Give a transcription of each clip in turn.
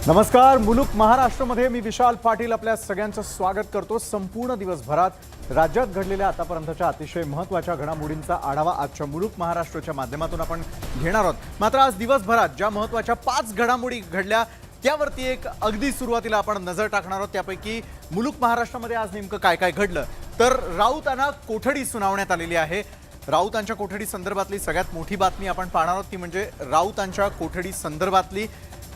नमस्कार. मुलुक महाराष्ट्रमध्ये मी विशाल पाटील आपल्या सगळ्यांचं स्वागत करतो. संपूर्ण दिवसभरात राज्यात घडलेल्या आतापर्यंतच्या अतिशय महत्त्वाच्या घडामोडींचा आढावा आजच्या मुलुक महाराष्ट्राच्या माध्यमातून आपण घेणार आहोत. मात्र आज दिवसभरात ज्या महत्त्वाच्या 5 घडामोडी घडल्या त्यावरती एक अगदी सुरुवातीला आपण नजर टाकणार आहोत. त्यापैकी मुलुक महाराष्ट्रामध्ये आज नेमकं काय काय घडलं तर राऊतांना कोठडी सुनावण्यात आलेली आहे. राऊतांच्या कोठडी संदर्भातली सगळ्यात मोठी बातमी आपण पाहणार आहोत ती म्हणजे राऊतांच्या कोठडी संदर्भातली.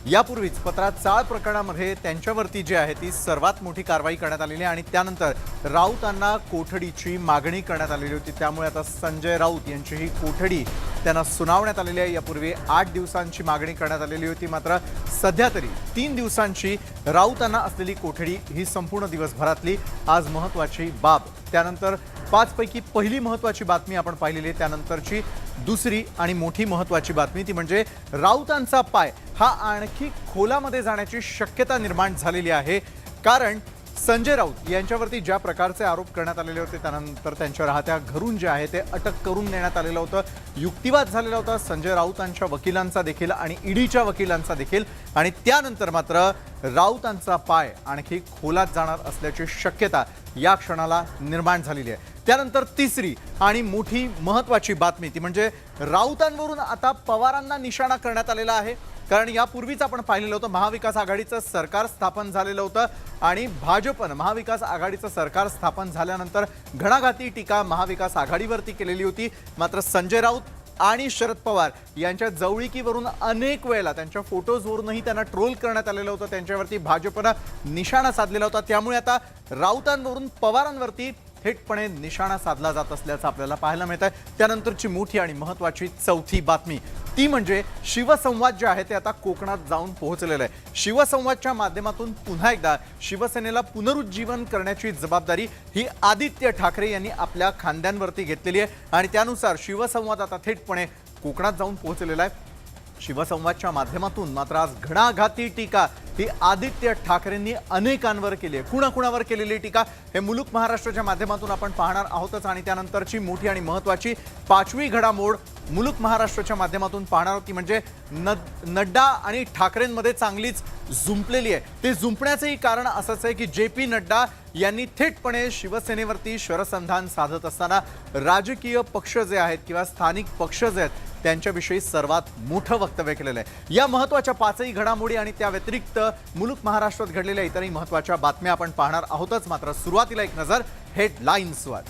यापूर्वीच पत्रात चाळ प्रकरणामध्ये त्यांच्यावरती जी आहे ती सर्वात मोठी कारवाई करण्यात आलेली आहे आणि त्यानंतर राऊतांना कोठडीची मागणी करण्यात आलेली होती. त्यामुळे आता संजय राऊत यांची ही कोठडी त्यांना सुनावण्यात आलेली आहे. यापूर्वी 8 दिवसांची मागणी करण्यात आलेली होती, मात्र सध्या तरी 3 दिवसांची राऊतांना असलेली कोठडी ही संपूर्ण दिवसभरातली आज महत्त्वाची बाब. त्यानंतर 5 पैकी पहिली महत्त्वाची बातमी आपण पाहिलेली आहे. त्यानंतरची दुसरी आणि मोठी महत्त्वाची बातमी ती म्हणजे राऊतांचा पाय हा आणखी खोलामध्ये जाण्याची शक्यता निर्माण झालेली आहे. कारण संजय राऊत यांच्यावरती ज्या प्रकारचे आरोप करण्यात आलेले होते त्यानंतर त्यांच्या राहत्या घरून जे आहे ते अटक करून नेण्यात आलेलं होतं. युक्तिवाद झालेला होता संजय राऊतांच्या वकिलांचा देखील आणि ईडीच्या वकिलांचा देखील. आणि त्यानंतर मात्र राऊतांचा पाय आणखी खोलात जाणार असल्याची शक्यता या क्षणाला निर्माण झालेली आहे. त्यानंतर तिसरी आणि मोठी महत्त्वाची बातमी ती म्हणजे राऊतांवरून आता पवारांना निशाणा करण्यात आलेला आहे. कारण यापूर्वीच आपण पाहिलेलं होतं महाविकास आघाडीचं सरकार स्थापन झालेलं होतं आणि भाजपनं महाविकास आघाडीचं सरकार स्थापन झाल्यानंतर घणाघाती टीका महाविकास आघाडीवरती केलेली होती. मात्र संजय राऊत आणि शरद पवार यांच्या जवळीकीवरून अनेक वेळेला त्यांच्या फोटोजवरूनही त्यांना ट्रोल करण्यात आलेलं होतं. त्यांच्यावरती भाजपनं निशाणा साधलेला होता. त्यामुळे आता राऊतांवरून पवारांवरती थेटपणे निशाणा साधला जात असल्याचं आपल्याला पाहायला मिळत आहे. त्यानंतरची मोठी आणि महत्त्वाची चौथी बातमी ती म्हणजे शिवसंवाद जे आहे ते आता कोकणात जाऊन पोहोचलेलं आहे. शिवसंवादच्या माध्यमातून पुन्हा एकदा शिवसेनेला पुनरुज्जीवन करण्याची जबाबदारी ही आदित्य ठाकरे यांनी आपल्या खांद्यांवरती घेतलेली आहे आणि त्यानुसार शिवसंवाद आता थेटपणे कोकणात जाऊन पोहोचलेला आहे. शिवसंवादच्या माध्यमातून मात्र आज घणाघाती टीका ही आदित्य ठाकरेंनी अनेकांवर केली आहे. कुणाकुणावर केलेली टीका हे मुलुक महाराष्ट्राच्या माध्यमातून आपण पाहणार आहोतच. आणि त्यानंतरची मोठी आणि महत्त्वाची 5वी घडामोड मुलुक महाराष्ट्राच्या माध्यमातून पाहणार होती म्हणजे नड्डा आणि ठाकरेंमध्ये चांगलीच जुंपलेली आहे. ते जुंपण्याचंही कारण असंच आहे की JP नड्डा यांनी थेटपणे शिवसेनेवरती शरसंधान साधत असताना राजकीय पक्ष जे आहेत किंवा स्थानिक पक्ष जे आहेत त्यांच्याविषयी सर्वात मोठं वक्तव्य केलेलं आहे. या महत्त्वाच्या 5ही घडामोडी आणि त्या व्यतिरिक्त मुलुक महाराष्ट्रात घडलेल्या इतरही महत्त्वाच्या बातम्या आपण पाहणार आहोतच. मात्र सुरुवातीला एक नजर हेडलाईन्सवर.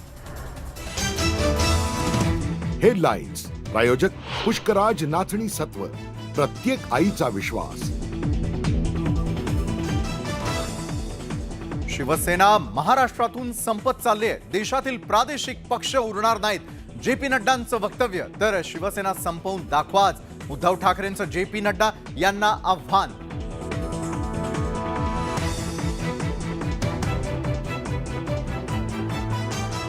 हेडलाईन्स प्रायोजक पुष्कराज नाचणी सत्व, प्रत्येक आईचा विश्वास. शिवसेना महाराष्ट्रातून संपत चालली आहे. देशातील प्रादेशिक पक्ष उरणार नाहीत. JP नड्डांचं वक्तव्य तर शिवसेना संपवून दाखवाच. उद्धव ठाकरेंचं JP नड्डा यांना आव्हान.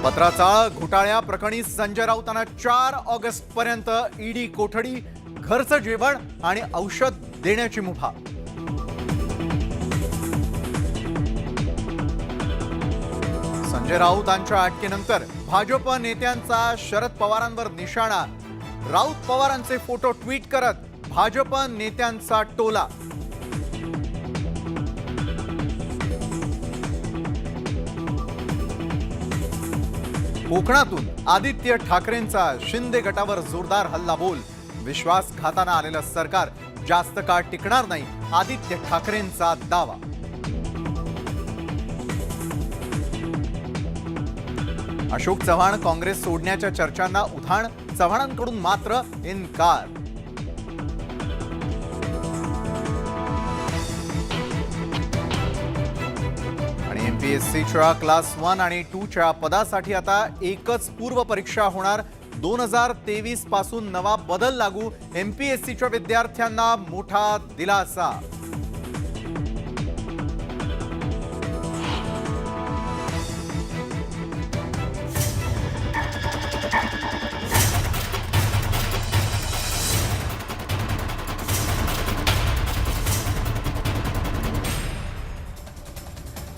पत्राचाळ घोटाळ्याप्रकरणी संजय राऊतांना 4 ऑगस्ट पर्यंत ईडी कोठडी, घरचं जेवण आणि औषध देण्याची मुभा. संजय राऊतांच्या अटकेनंतर भाजप नेत्यांचा शरद पवारांवर निशाणा. राऊत पवारांचे फोटो ट्विट करत भाजप नेत्यांचा टोला. कोकणातून आदित्य ठाकरेंचा शिंदे गटावर जोरदार हल्लाबोल. विश्वासघातानं आलेलं सरकार जास्त काळ टिकणार नाही, आदित्य ठाकरेंचा दावा. अशोक चव्हाण काँग्रेस सोडण्याच्या चर्चांना उधाण, चव्हाणांकडून मात्र इन्कार. आणि MPSCच्या क्लास 1 आणि 2च्या पदासाठी आता एकच पूर्व परीक्षा होणार. 2023 पासून नवा बदल लागू. MPSCच्या विद्यार्थ्यांना मोठा दिलासा.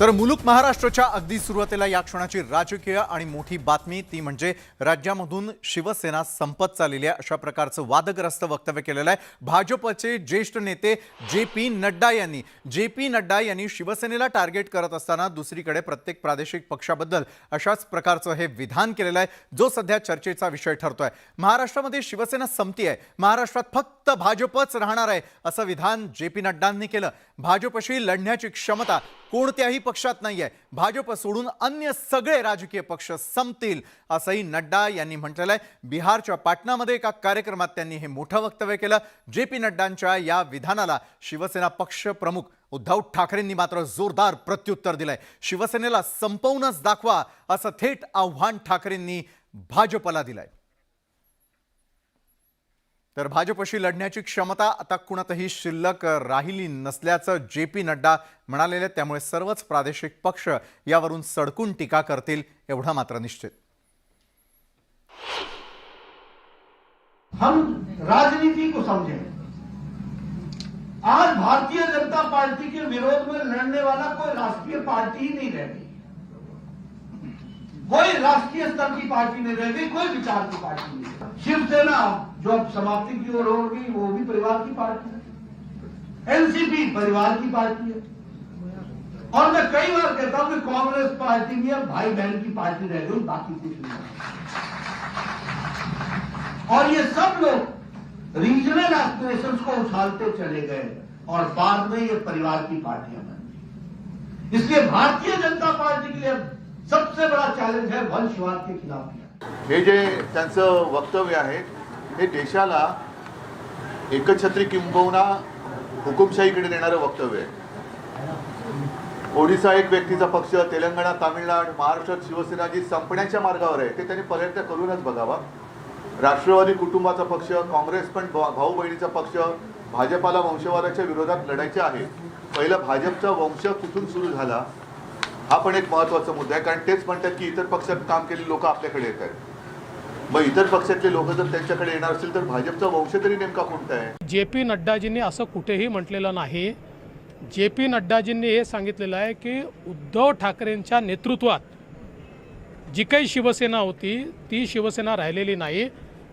तर मुलुक महाराष्ट्राच्या अगदी सुरुवातीला या क्षणाची राजकीय आणि मोठी बातमी ती म्हणजे राज्यामधून शिवसेना संपत चाललेली आहे अशा प्रकारचं वादग्रस्त वक्तव्य केलेलं आहे भाजपचे ज्येष्ठ नेते जे.पी. नड्डा यांनी शिवसेनेला टार्गेट करत असताना दुसरीकडे प्रत्येक प्रादेशिक पक्षाबद्दल अशाच प्रकारचं हे विधान केलेलं आहे जो सध्या चर्चेचा विषय ठरतोय। महाराष्ट्रामध्ये शिवसेना संपती आहे, महाराष्ट्रात फक्त भाजपच राहणार आहे असं विधान जे.पी. नड्डांनी केलं। भाजपशी लढण्याची क्षमता कोणत्याही पक्षात नाहीये, भाजप सोडून अन्य सगळे राजकीय पक्ष संपतील असंही नड्डा यांनी म्हटलेलं आहे। बिहारच्या पाटणामध्ये एका कार्यक्रमात त्यांनी हे मोठं वक्तव्य केलं। जे.पी. नड्डांच्या या विधानाला शिवसेना पक्ष प्रमुख उद्धव ठाकरेंनी मात्र जोरदार प्रत्युत्तर दिलंय। शिवसेनेला संपवूनच दाखवा असं थेट आव्हान ठाकरेंनी भाजपला दिलंय। तर भाजपशी लढण्याची क्षमता आता कुणातही शिल्लक राहिली नसल्याचं जे.पी. नड्डा म्हणालेले, त्यामुळे सर्वच प्रादेशिक पक्ष यावरून सडकून टीका करतील एवढा मात्र निश्चित। हम राजनीति को समझें। आज भारतीय जनता पार्टी के विरोध में लड़ने वाला कोई राष्ट्रीय पार्टी ही नहीं रह गई, कोई राष्ट्रीय स्तर की पार्टी नहीं रह गई, कोई विचार की पार्टी नहीं। शिवसेना जो अब समाप्ति की ओर होगी वो भी परिवार की पार्टी है, एनसीपी परिवार की पार्टी है, और मैं कई बार कहता हूं कि कांग्रेस पार्टी भी अब भाई बहन की पार्टी रह गई, बाकी कुछ नहीं। और ये सब लोग रीजनल एस्पिरेशंस को उछालते चले गए और बाद में ये परिवार की पार्टियां बन गई। इसलिए भारतीय जनता पार्टी के लिए सबसे बड़ा चॅलेंज है वंशवाद के खिलाफ। हे जे त्यांचं वक्तव्य आहे हे देशाला एकछत्री किंबहुना हुकुमशाहीकडे नेणारं वक्तव्य आहे। ओडिशा एक व्यक्तीचा पक्ष, तेलंगणा, तामिळनाडू, महाराष्ट्रात शिवसेना जी संपण्याच्या मार्गावर आहे ते त्यांनी पर्यंत करूनच बघावा। राष्ट्रवादी कुटुंबाचा पक्ष, काँग्रेस पण भाऊ बहिणीचा पक्ष भाजपाला वंशवादाच्या विरोधात लढायचे आहे। पहिलं भाजपचा वंश कुठून सुरू झाला हा पण एक महत्त्वाचा मुद्दा आहे, कारण तेच म्हणतात की इतर पक्षात काम केलेली लोक आपल्याकडे येत आहेत। मग इतर पक्षातले लोक जर त्यांच्याकडे येणार असतील तर भाजपचा वंश तरी नेमका कोणता आहे? जे.पी. नड्डाजींनी असं कुठेही म्हटलेलं नाही। जे.पी. नड्डाजींनी हे सांगितलेलं आहे की उद्धव ठाकरेंच्या नेतृत्वात जी काही शिवसेना होती ती शिवसेना राहिलेली नाही,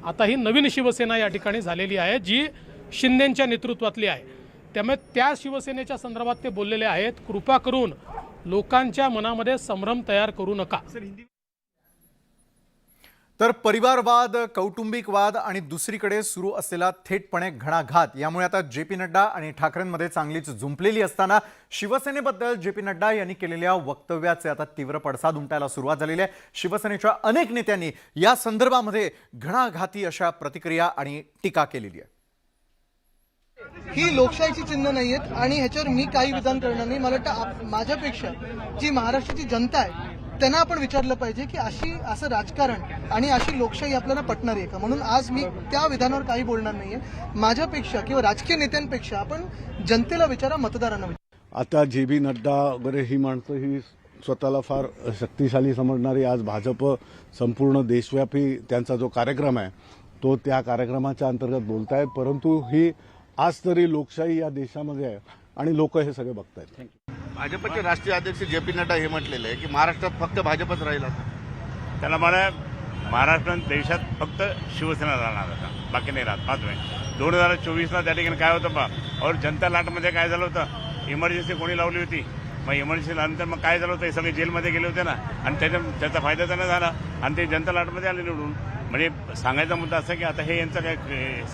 आता ही नवीन शिवसेना या ठिकाणी झालेली आहे जी शिंदेंच्या नेतृत्वातली आहे। त्यामुळे त्या शिवसेनेच्या संदर्भात ते बोललेले आहेत, कृपा करून लोकांच्या मनामध्ये संभ्रम तयार करू नका। तर परिवारवाद, कौटुंबिक वाद आणि दुसरीकडे सुरू असलेला थेटपणे घणाघात यामुळे आता जे.पी. नड्डा आणि ठाकरेंमध्ये चांगलीच जुंपलेली असताना शिवसेनेबद्दल जे.पी. नड्डा यांनी केलेल्या वक्तव्याचे आता तीव्र पडसाद उमटायला सुरुवात झालेली आहे। शिवसेनेच्या अनेक नेत्यांनी या संदर्भामध्ये घणाघाती अशा प्रतिक्रिया आणि टीका केलेली आहे। ही लोकशाहीची चिन्ह नाही आहेत आणि ह्याच्यावर मी काही विधान करणार नाही। मला वाटतं माझ्यापेक्षा जी महाराष्ट्राची जनता आहे त्यांना आपण विचारलं पाहिजे की असं राजकारण आणि अशी लोकशाही आपल्याला पटणार आहे का, म्हणून आज मी त्या विधानावर काही बोलणार नाहीये। माझ्यापेक्षा किंवा राजकीय नेत्यांपेक्षा आपण जनतेला विचारा, मतदारांना विचारा। आता जे.पी. नड्डा वगैरे ही माणसं ही स्वतःला फार शक्तिशाली समजणारी आज भाजप संपूर्ण देशव्यापी त्यांचा जो कार्यक्रम आहे तो त्या कार्यक्रमाच्या अंतर्गत बोलत आहेत, परंतु ही आज तरी लोकशाही या देशामध्ये आहे आणि लोक हे सगळे बघतायत। भाजपचे राष्ट्रीय अध्यक्ष जे.पी. नड्डा हे म्हटलेलं आहे की महाराष्ट्रात फक्त भाजपच राहील। त्याला मला महाराष्ट्रात देशात फक्त शिवसेना राहणार आता, बाकी नाही राहत। 5 मे 2024ला त्या ठिकाणी काय होतं और जनता लाटमध्ये काय झालं होतं, इमर्जन्सी कोणी लावली होती, मग इमर्जन्सी नंतर मग काय झालं होतं, हे सगळे जेलमध्ये गेले होते ना आणि त्याचा फायदा त्यांना झाला आणि ते जनता लाटमध्ये आले निवडून। म्हणजे सांगायचा मुद्दा असा की आता हे यांचं काय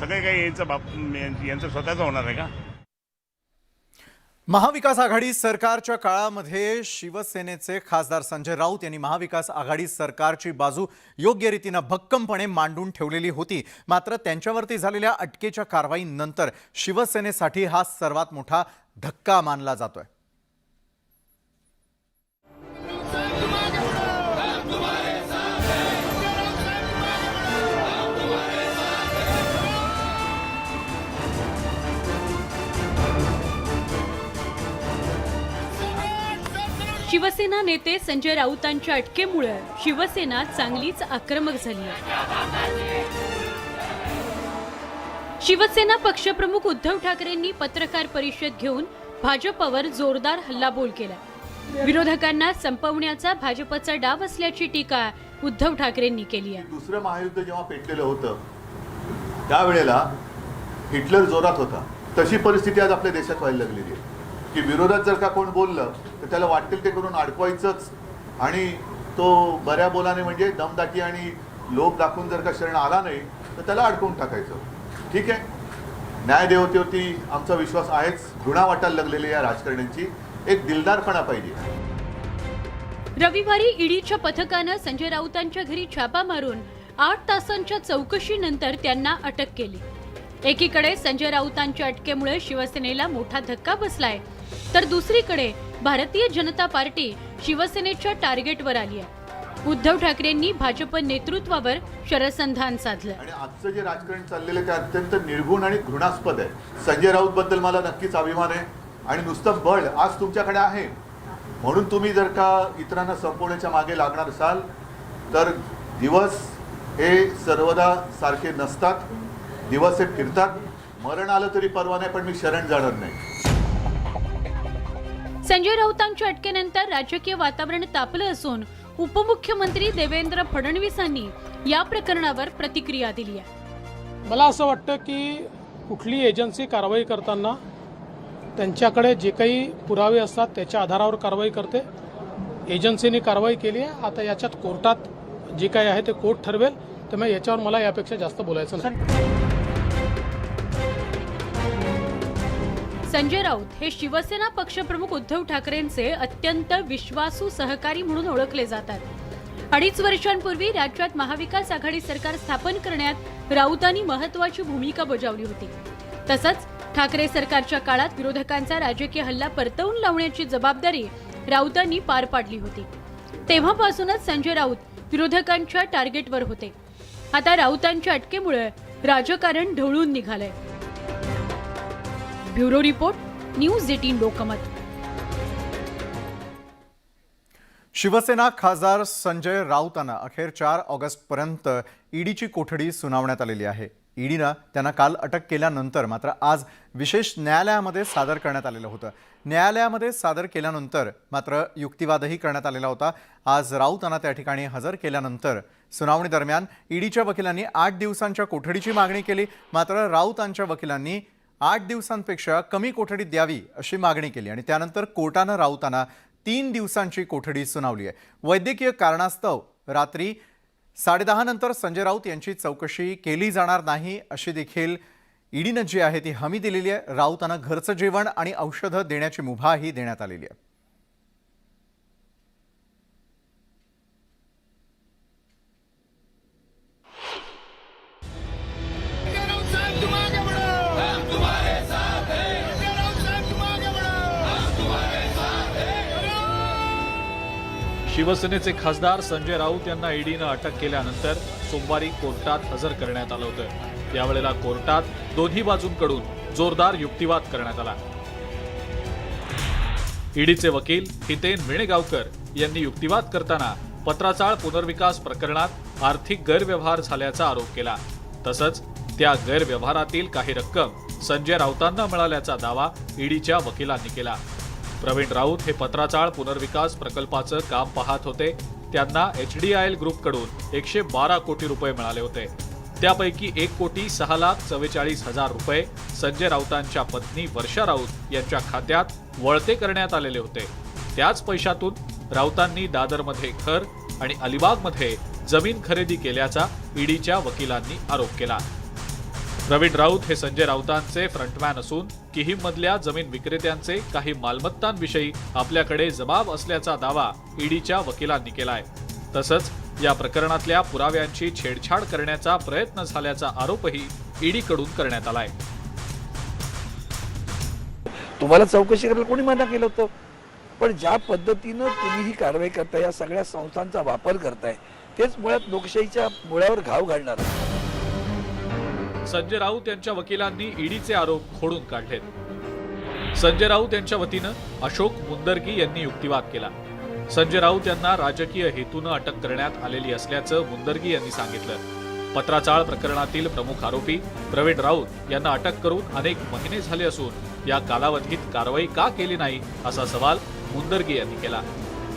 सगळे काही यांचं स्वतःचं होणार आहे का? महाविकास आघाडी सरकारच्या काळामध्ये शिवसेनेचे खासदार संजय राऊत यांनी महाविकास आघाडी सरकारची बाजू योग्य रीतीने भक्कमपणे मांडून ठेवलेली होती, मात्र त्यांच्यावरती झालेल्या अटकेच्या कारवाईनंतर शिवसेनेसाठी हा सर्वात मोठा धक्का मानला जातोय। शिवसेना नेते संजय राऊतांच्या अटकेमुळे शिवसेना चांगलीच आक्रमक झाली आहे। शिवसेना पक्षप्रमुख उद्धव ठाकरेंनी पत्रकार परिषद घेऊन भाजपवर जोरदार हल्लाबोल केला। विरोधकांना संपवण्याचा भाजपचा डाव असल्याची टीका उद्धव ठाकरेंनी केली आहे. दुसरं महायुद्ध जेव्हा पेटलेलं होतं त्यावेळेला हिटलर जोरात होता. तशी परिस्थिती आज आपल्या देशात व्हायला लागलेली आहे की विरोधात जर का कोण बोललं तर त्याला वाटेल ते करून अडकवायचंच आणि तो बऱ्या बोलाने म्हणजे दमदाटी आणि लोभ दाखवून जर का शरण आला नाही तर त्याला अडकवून टाकायचं. ठीक आहे, न्यायदेवतेवरती आमचा विश्वास आहेच. घृणा वाटायला लागलेली या राजकारण्यांची एक दिलदारपणा पाहिजे. रविवारी ईडीच्या पथकानं संजय राऊतांच्या घरी छापा मारून 8 तासांच्या चौकशीनंतर त्यांना अटक केली. एकीकडे संजय राऊतांच्या अटकेमुळे शिवसेनेला मोठा धक्का बसलाय, तर दुसरीकडे भारतीय जनता पार्टी शिवसेनेच्या टार्गेटवर आली आहे. उद्धव ठाकरेंनी भाजप नेतृत्वावर शरसंधान साधलं. आणि आजचं जे राजकारण चाललेलं ते अत्यंत निर्गुण आणि घृणास्पद आहे. संजय राऊत बद्दल मला नक्कीच अभिमान आहे आणि नुसतं बळ आज तुमच्याकडे आहे म्हणून तुम्ही जर का इतरांना संपवण्याच्या मागे लागणार असाल तर दिवस हे सर्वदा सारखे नसतात. दिवस हे फिरतात. मरण आलं तरी परवा नाही, पण मी शरण जाणार नाही. संजय राऊतांच्या अटकेनंतर राजकीय वातावरण तापलं असून उपमुख्यमंत्री देवेंद्र फडणवीसांनी या प्रकरणावर प्रतिक्रिया दिली आहे. मला असं वाटतं की कुठली एजन्सी कारवाई करताना त्यांच्याकडे जे काही पुरावे असतात त्याच्या आधारावर कारवाई करते. एजन्सीने कारवाई केली आहे. आता याच्यात कोर्टात जे काही आहे ते कोर्ट ठरवेल, त्यामुळे याच्यावर मला यापेक्षा जास्त बोलायचं नाही. संजय राऊत हे शिवसेना पक्षप्रमुख उद्धव ठाकरेंचे अत्यंत विश्वासू सहकारी म्हणून ओळखले जातात. 2.5 वर्षांपूर्वी राज्यात महाविकास आघाडी सरकार स्थापन करण्यात राऊतांनी महत्त्वाची भूमिका बजावली होती. तसंच ठाकरे सरकारच्या काळात विरोधकांचा राजकीय हल्ला परतवून लावण्याची जबाबदारी राऊतांनी पार पाडली होती. तेव्हापासूनच संजय राऊत विरोधकांच्या टार्गेटवर होते. आता राऊतांच्या अटकेमुळे राजकारण ढवळून निघालंय. Bureau report, news 18 Lokmat. Shiv Sena खासदार संजय राऊतांना अखेर 4 ऑगस्टपर्यंत ईडीची कोठडी सुनावण्यात आलेली आहे. ईडीनं त्यांना काल अटक केल्यानंतर मात्र आज विशेष न्यायालयामध्ये सादर करण्यात आलेलं होतं. न्यायालयामध्ये सादर केल्यानंतर मात्र युक्तिवादही करण्यात आलेला होता. आज राऊतांना त्या ठिकाणी हजर केल्यानंतर सुनावणी दरम्यान ईडीच्या वकिलांनी 8 दिवसांच्या कोठडीची मागणी केली. मात्र राऊतांच्या वकिलांनी 8 दिवसांपेक्षा कमी कोठडी द्यावी अशी मागणी केली आणि त्यानंतर कोर्टानं राऊतांना 3 दिवसांची कोठडी सुनावली आहे. वैद्यकीय कारणास्तव रात्री 10:30 नंतर संजय राऊत यांची चौकशी केली जाणार नाही अशी देखील ईडीनं जी आहे ती हमी दिलेली आहे. राऊतांना घरचं जेवण आणि औषधं देण्याची मुभाही देण्यात आलेली आहे. शिवसेनेचे खासदार संजय राऊत यांना ईडीनं अटक केल्यानंतर सोमवारी कोर्टात हजर करण्यात आलं होतं. यावेळेला कोर्टात दोन्ही बाजूंकडून जोरदार युक्तिवाद करण्यात आला. ईडीचे वकील हितेन वेणेगावकर यांनी युक्तिवाद करताना पत्राचाळ पुनर्विकास प्रकरणात आर्थिक गैरव्यवहार झाल्याचा आरोप केला. तसंच त्या गैरव्यवहारातील काही रक्कम संजय राऊतांना मिळाल्याचा दावा ईडीच्या वकिलांनी केला. प्रवीण राऊत हे पत्राचाळ पुनर्विकास प्रकल्पाचं काम पाहत होते. त्यांना HDIL ग्रुपकडून 112 कोटी रुपये मिळाले होते. त्यापैकी 1,06,44,000 रुपये संजय राऊतांच्या पत्नी वर्षा राऊत यांच्या खात्यात वळते करण्यात आलेले होते. त्याच पैशातून राऊतांनी दादरमध्ये घर आणि अलिबागमध्ये जमीन खरेदी केल्याचा ईडीच्या वकिलांनी आरोप केला. प्रवीण राऊत हे संजय राऊतांचे फ्रंटमॅन असून किहीममधल्या जमीन विक्रेत्यांचे काही मालमत्तांविषयी आपल्याकडे जबाब असल्याचा दावा ईडीच्या वकिलांनी केलाय. तसंच या प्रकरणातल्या पुराव्यांची छेडछाड करण्याचा प्रयत्न झाल्याचा आरोपही ईडीकडून करण्यात आलाय. तुम्हाला चौकशी करायला कोणी मना केलं होतं, पण ज्या पद्धतीनं तुम्ही ही कारवाई करताय, या सगळ्या संस्थांचा वापर करताय, तेच मुळात लोकशाहीच्या मुळावर घाव घालणार. संजय राऊत यांच्या वकिलांनी ईडीचे आरोप खोडून काढलेत. संजय राऊत यांच्या वतीनं अशोक मुंदर्गी यांनी युक्तिवाद केला. संजय राऊत यांना राजकीय हेतूनं अटक करण्यात आलेली असल्याचं मुंदर्गी यांनी सांगितलं. पत्राचाळ प्रकरणातील प्रमुख आरोपी प्रवीण राऊत यांना अटक करून अनेक महिने झाले असून या कालावधीत कारवाई का केली नाही असा सवाल मुंदर्गी यांनी केला।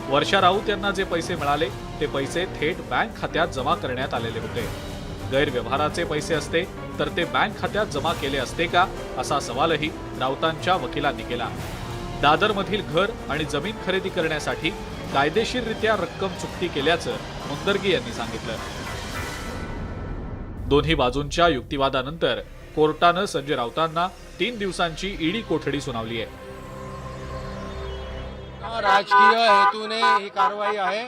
वर्षा राऊत यांना जे पैसे मिळाले ते पैसे थेट बँक खात्यात जमा करण्यात आलेले होते। गैरव्यवहाराचे पैसे असते तर ते बँक खात्यात जमा केले असते का, असा सवालही राऊतांच्या वकिलांनी केला। दादरमधील घर आणि जमीन खरेदी करण्यासाठी कायदेशीररित्या रक्कम चुकती केल्याचं मुंदर्गी यांनी सांगितलं। दोन्ही बाजूंच्या युक्तिवादानंतर कोर्टानं संजय राऊतांना 3 दिवसांची ईडी कोठडी सुनावली आहे। राजकीय हेतूने ही कारवाई आहे,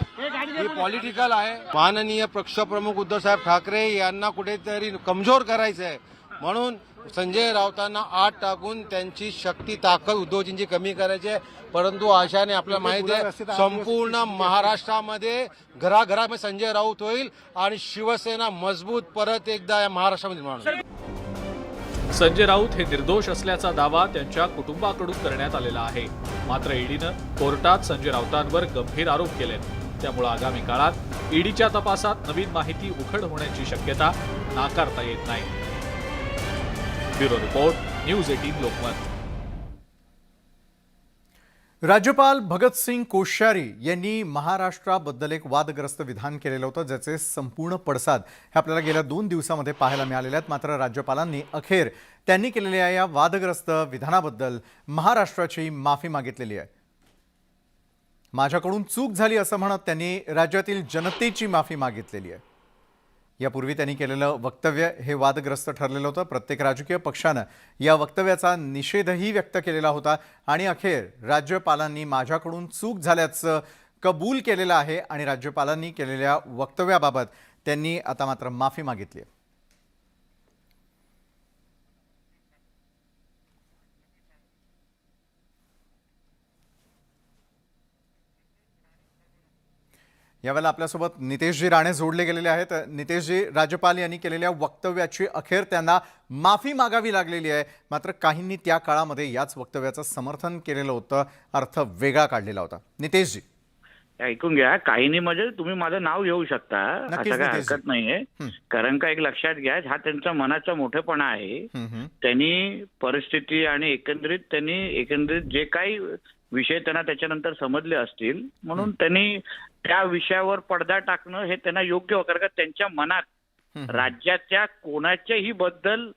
ही पॉलिटिकल आहे। माननीय पक्षप्रमुख उद्धवसाहेब ठाकरे यांना कुठेतरी कमजोर करायचं आहे, म्हणून संजय राऊतांना आत टाकून त्यांची शक्ती ताकद उद्धवजींची कमी करायची आहे। परंतु आशाने आपल्याला माहिती आहे संपूर्ण महाराष्ट्रामध्ये घराघरामध्ये संजय राऊत होईल आणि शिवसेना मजबूत परत एकदा या महाराष्ट्रामध्ये निर्माण होईल। संजय राऊत हे निर्दोष असल्याचा दावा त्यांच्या कुटुंबाकडून करण्यात आलेला आहे। मात्र ईडीनं कोर्टात संजय राऊतांवर गंभीर आरोप केलेत। त्यामुळे आगामी काळात ईडीच्या तपासात नवीन माहिती उघड होण्याची शक्यता नाकारता येत नाही। Bureau report, news 18 Lokmat. राज्यपाल भगतसिंग कोश्यारी यांनी महाराष्ट्राबद्दल एक वादग्रस्त विधान केलेलं होतं, ज्याचे संपूर्ण पडसाद हे आपल्याला गेल्या 2 दिवसांमध्ये पाहायला मिळालेले आहेत। मात्र राज्यपालांनी अखेर त्यांनी केलेल्या या वादग्रस्त विधानाबद्दल महाराष्ट्राची माफी मागितलेली आहे। माझ्याकडून चूक झाली असं म्हणत त्यांनी राज्यातील जनतेची माफी मागितलेली आहे। यापूर्वी त्यांनी केलेलं वक्तव्य हे वादग्रस्त ठरलेलं होतं। प्रत्येक राजकीय पक्षानं या वक्तव्याचा निषेधही व्यक्त केलेला होता आणि अखेर राज्यपालांनी माझ्याकडून चूक झाल्याचं कबूल केलेलं आहे आणि राज्यपालांनी केलेल्या वक्तव्याबाबत त्यांनी आता मात्र माफी मागितली आहे। यावेळेला आपल्यासोबत नितेशजी राणे जोडले गेलेले आहेत। नितेशजी, राज्यपाल यांनी केलेल्या वक्तव्याची अखेर त्यांना माफी मागावी लागलेली आहे, मात्र काहींनी त्या काळामध्ये याच वक्तव्याचं समर्थन केलेलं होतं, अर्थ वेगळा काढलेला होता। नितेशजी ऐकून घ्या, काहींनी म्हणजे तुम्ही माझं नाव घेऊ शकता, असं काही हरकत नाहीये। कारण का एक लक्षात घ्या, हा त्यांचा मनाचा मोठेपणा आहे। त्यांनी परिस्थिती आणि एकंदरीत जे काही विषय त्यांना त्याच्यानंतर समजले असतील म्हणून त्यांनी त्या विषयावर पडदा टाकणं हे त्यांना योग्य हो, कारण का त्यांच्या मनात राज्याच्या कोणाच्याही बद्दल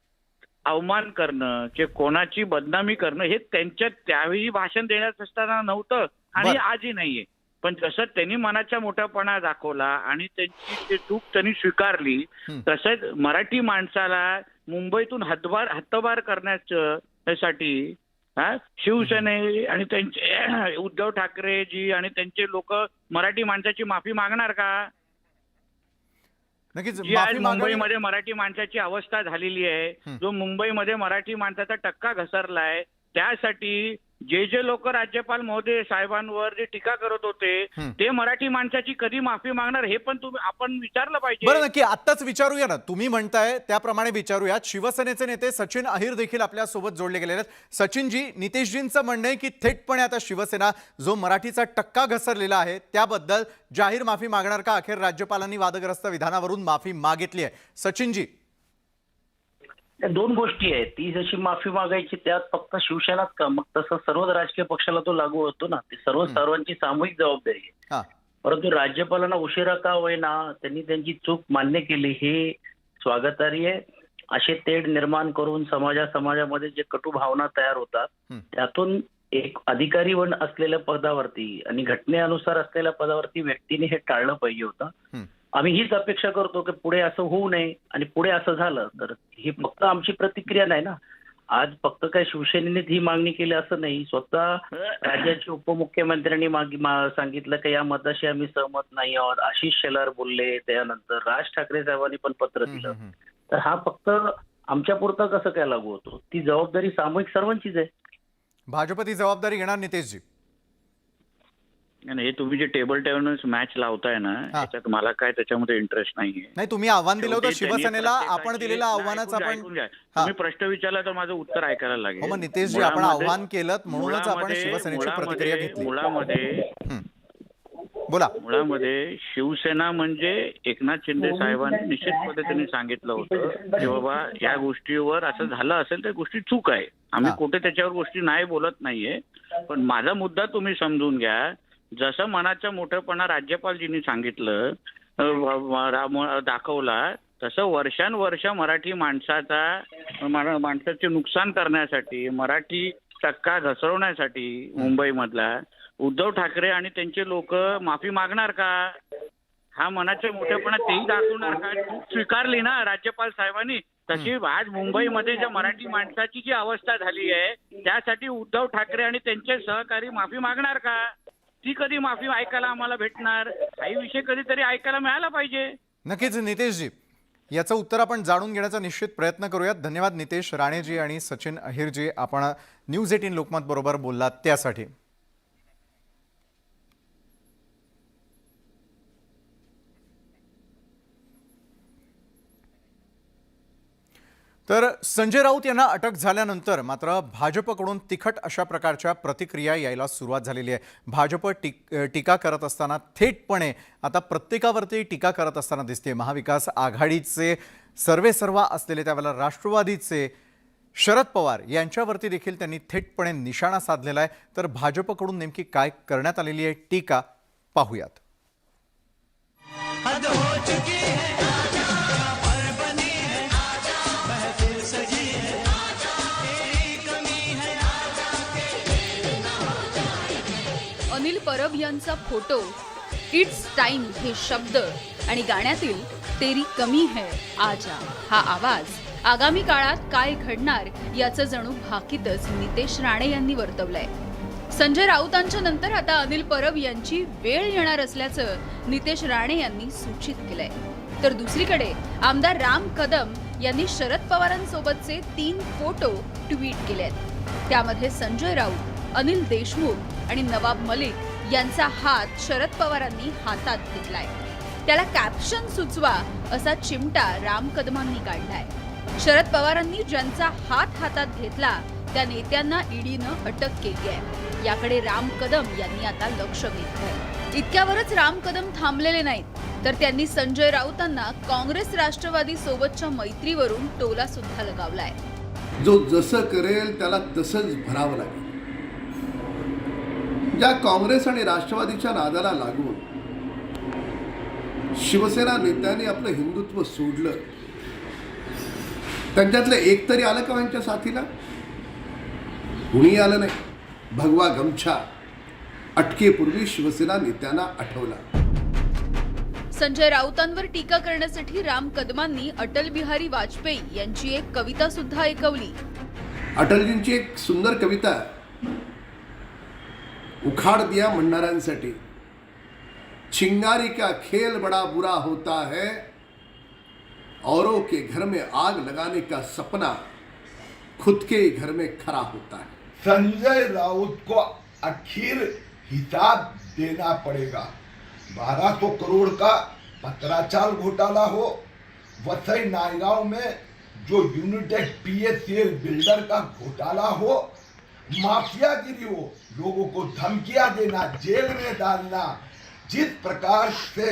अवमान करणं किंवा कोणाची बदनामी करणं हे त्यांच्या त्यावेळी भाषण देण्यात असताना नव्हतं आणि आजही नाहीये। पण जसं त्यांनी मनाचा मोठापणा दाखवला आणि त्यांची ते चूक त्यांनी स्वीकारली, तसंच मराठी माणसाला मुंबईतून हद्दपार करण्यासाठी शिवसेने आणि त्यांचे उद्धव ठाकरेजी आणि त्यांचे लोक मराठी माणसाची माफी मागणार का? जी आज मुंबईमध्ये मराठी माणसाची अवस्था झालेली आहे, जो मुंबईमध्ये मराठी माणसाचा टक्का घसरलाय, त्यासाठी जे लोक राज्यपाल महोदय साहेबांवर जे टीका करत होते ते मराठी माणसाची कधी माफी मागणार हे पण आपण विचारलं पाहिजे। बरं, नक्की आत्ताच विचारूया ना, तुम्ही म्हणताय त्याप्रमाणे विचारूयात। शिवसेनेचे नेते सचिन अहिर देखील आपल्या सोबत जोडले गेलेले आहेत। सचिनजी, नितेशजींचं म्हणणं आहे की थेटपणे आता शिवसेना जो मराठीचा टक्का घसरलेला आहे त्याबद्दल जाहीर माफी मागणार का? अखेर राज्यपालांनी वादग्रस्त विधानावरून माफी मागितली आहे। सचिनजी, दोन गोष्टी आहेत, ती जशी माफी मागायची त्यात फक्त शिवसेनाच का, मग तसं सर्वच राजकीय पक्षाला तो लागू होतो ना, ती सर्वांची सामूहिक जबाबदारी आहे। परंतु राज्यपालांना उशिरा का होईना त्यांनी त्यांची चूक मान्य केली, हे स्वागतार्ह आहे। असे तेढ निर्माण करून समाजामध्ये जे कटू भावना तयार होतात त्यातून एक अधिकारी असलेल्या पदावरती आणि घटनेनुसार असलेल्या पदावरती व्यक्तीने हे टाळलं पाहिजे होतं। आम्ही हीच अपेक्षा करतो की पुढे असं होऊ नये आणि पुढे असं झालं तर ही फक्त आमची प्रतिक्रिया नाही ना, आज फक्त काय शिवसेनेनेच ही मागणी केली असं नाही, स्वतः राज्याचे उपमुख्यमंत्र्यांनी सांगितलं की या मताशी आम्ही सहमत नाही आहोत, आशिष शेलार बोलले, त्यानंतर राज ठाकरे साहेबांनी पण पत्र दिलं। तर हा फक्त आमच्या पुरता कसं काय लागू होतो, ती जबाबदारी सामूहिक सर्वांचीच आहे। भाजप ती जबाबदारी घेणार नितेशजी? हे तुम्ही जे टेबल टेनिस मॅच लावताय ना, त्याच्यात मला काय त्याच्यामध्ये इंटरेस्ट नाहीये। नाही, तुम्ही आव्हान दिलं होतं शिवसेनेला, आपण दिलेल्या आव्हानाचं आपण तुम्ही प्रश्न विचारला तर माझं उत्तर ऐकायला लागेल। मग नितेशजी, आपण आव्हान केलं म्हणूनच आपण शिवसेनेची प्रतिक्रिया घेतली। मुळामध्ये शिवसेना म्हणजे एकनाथ शिंदे साहेबांनी निश्चित पद्धतीने सांगितलं होतं की बाबा या गोष्टीवर असं झालं असेल तर गोष्टी चूक आहे, आम्ही कुठे त्याच्यावर गोष्टी नाही बोलत नाहीये। पण माझा मुद्दा तुम्ही समजून घ्या. जसं मनाचा मोठेपणा राज्यपालजींनी सांगितलं दाखवला, तसं वर्षानुवर्ष मराठी माणसाचे नुकसान करण्यासाठी, मराठी टक्का घसरवण्यासाठी मुंबईमधला उद्धव ठाकरे आणि त्यांचे लोक माफी मागणार का? हा मनाचा मोठेपणा तेही दाखवणार का? चूक स्वीकारली ना राज्यपाल साहेबांनी. तशी आज मुंबईमध्ये ज्या मराठी माणसाची जी अवस्था झाली आहे त्यासाठी उद्धव ठाकरे आणि त्यांचे सहकारी माफी मागणार का? ती कधी माफी ऐकायला आम्हाला भेटणार? काही विषय कधीतरी ऐकायला मिळाला पाहिजे. नक्कीच नितेशजी, याचं उत्तर आपण जाणून घेण्याचा निश्चित प्रयत्न करूयात. धन्यवाद नितेश राणेजी आणि सचिन अहिरजी, आपण न्यूज 18 लोकमत बरोबर बोललात त्यासाठी. तर संजय राऊत यांना अटक झाल्यानंतर मात्र भाजपकडून तिखट अशा प्रकारच्या प्रतिक्रिया यायला सुरुवात झालेली आहे. भाजप टीका करत असताना थेटपणे आता प्रत्येकावरती टीका करत असताना दिसते. महाविकास आघाडीचे सर्वेसर्वा असलेले त्यावेळेला राष्ट्रवादीचे शरद पवार यांच्यावरती देखील त्यांनी थेटपणे निशाणा साधलेला आहे. तर भाजपकडून नेमकी काय करण्यात आलेली आहे टीका पाहूयात. अनिल परब यांचा फोटो, इट्स टाइम हे शब्द आणि गाण्यातील तेरी कमी है आजा हा आवाज आगामी काळात काय घडणार याचं जणू भाकीतच नितेश राणे यांनी वर्तवलंय. संजय राऊतांच्या नंतर आता अनिल परब यांची वेळ येणार असल्याचं नितेश राणे यांनी सूचित केलंय. तर दुसरीकडे आमदार राम कदम यांनी शरद पवारांसोबतचे 3 फोटो ट्विट केलेत. त्यामध्ये संजय राऊत, अनिल देशमुख आणि नवाब मलिक यांचा हात शरद पवारांनी हातात घेतलाय. त्याला कॅप्शन सुचवा असा चिमटा राम कदमांनी काढलाय. शरद पवारांनी ज्यांचा हात हातात घेतला त्या नेत्यांना ईडीनं अटक केली आहे. याकडे राम कदम यांनी आता लक्ष वेधलंय. इतक्यावरच राम कदम थांबलेले नाहीत, तर त्यांनी संजय राऊतांना काँग्रेस राष्ट्रवादी सोबतच्या मैत्रीवरून टोला सुद्धा लगावलाय. जो जसं करेल त्याला तसंच भरावं लागेल. ज्या काँग्रेस आणि राष्ट्रवादीच्या नादाला लागून शिवसेना नेत्यांनी आपलं हिंदुत्व सोडलं, त्यांच्यातलं एक तरी आलं का यांच्या साथीला? कुणी आलं नाही. भगवा गमछा अटकेपूर्वी शिवसेना नेत्यांना आठवला. संजय राऊतांवर टीका करण्यासाठी राम कदमांनी अटल बिहारी वाजपेयी यांची एक कविता सुद्धा ऐकवली. अटलजींची एक सुंदर कविता, उखाड़ दिया म्हणणाऱ्यांसाठी. चिंगारी का खेल बड़ा बुरा होता है, औरों के घर में आग लगाने का सपना खुद के घर में खरा होता है. संजय राउत को आखिर हिसाब देना पड़ेगा. 1200 करोड़ का पत्राचाल घोटाला हो, वसई नायगांव में जो यूनिटेक पीएससीएल बिल्डर का घोटाला हो, माफियागिरी हो, लोगों को धमकियां देना, जेल में डालना, जिस प्रकार से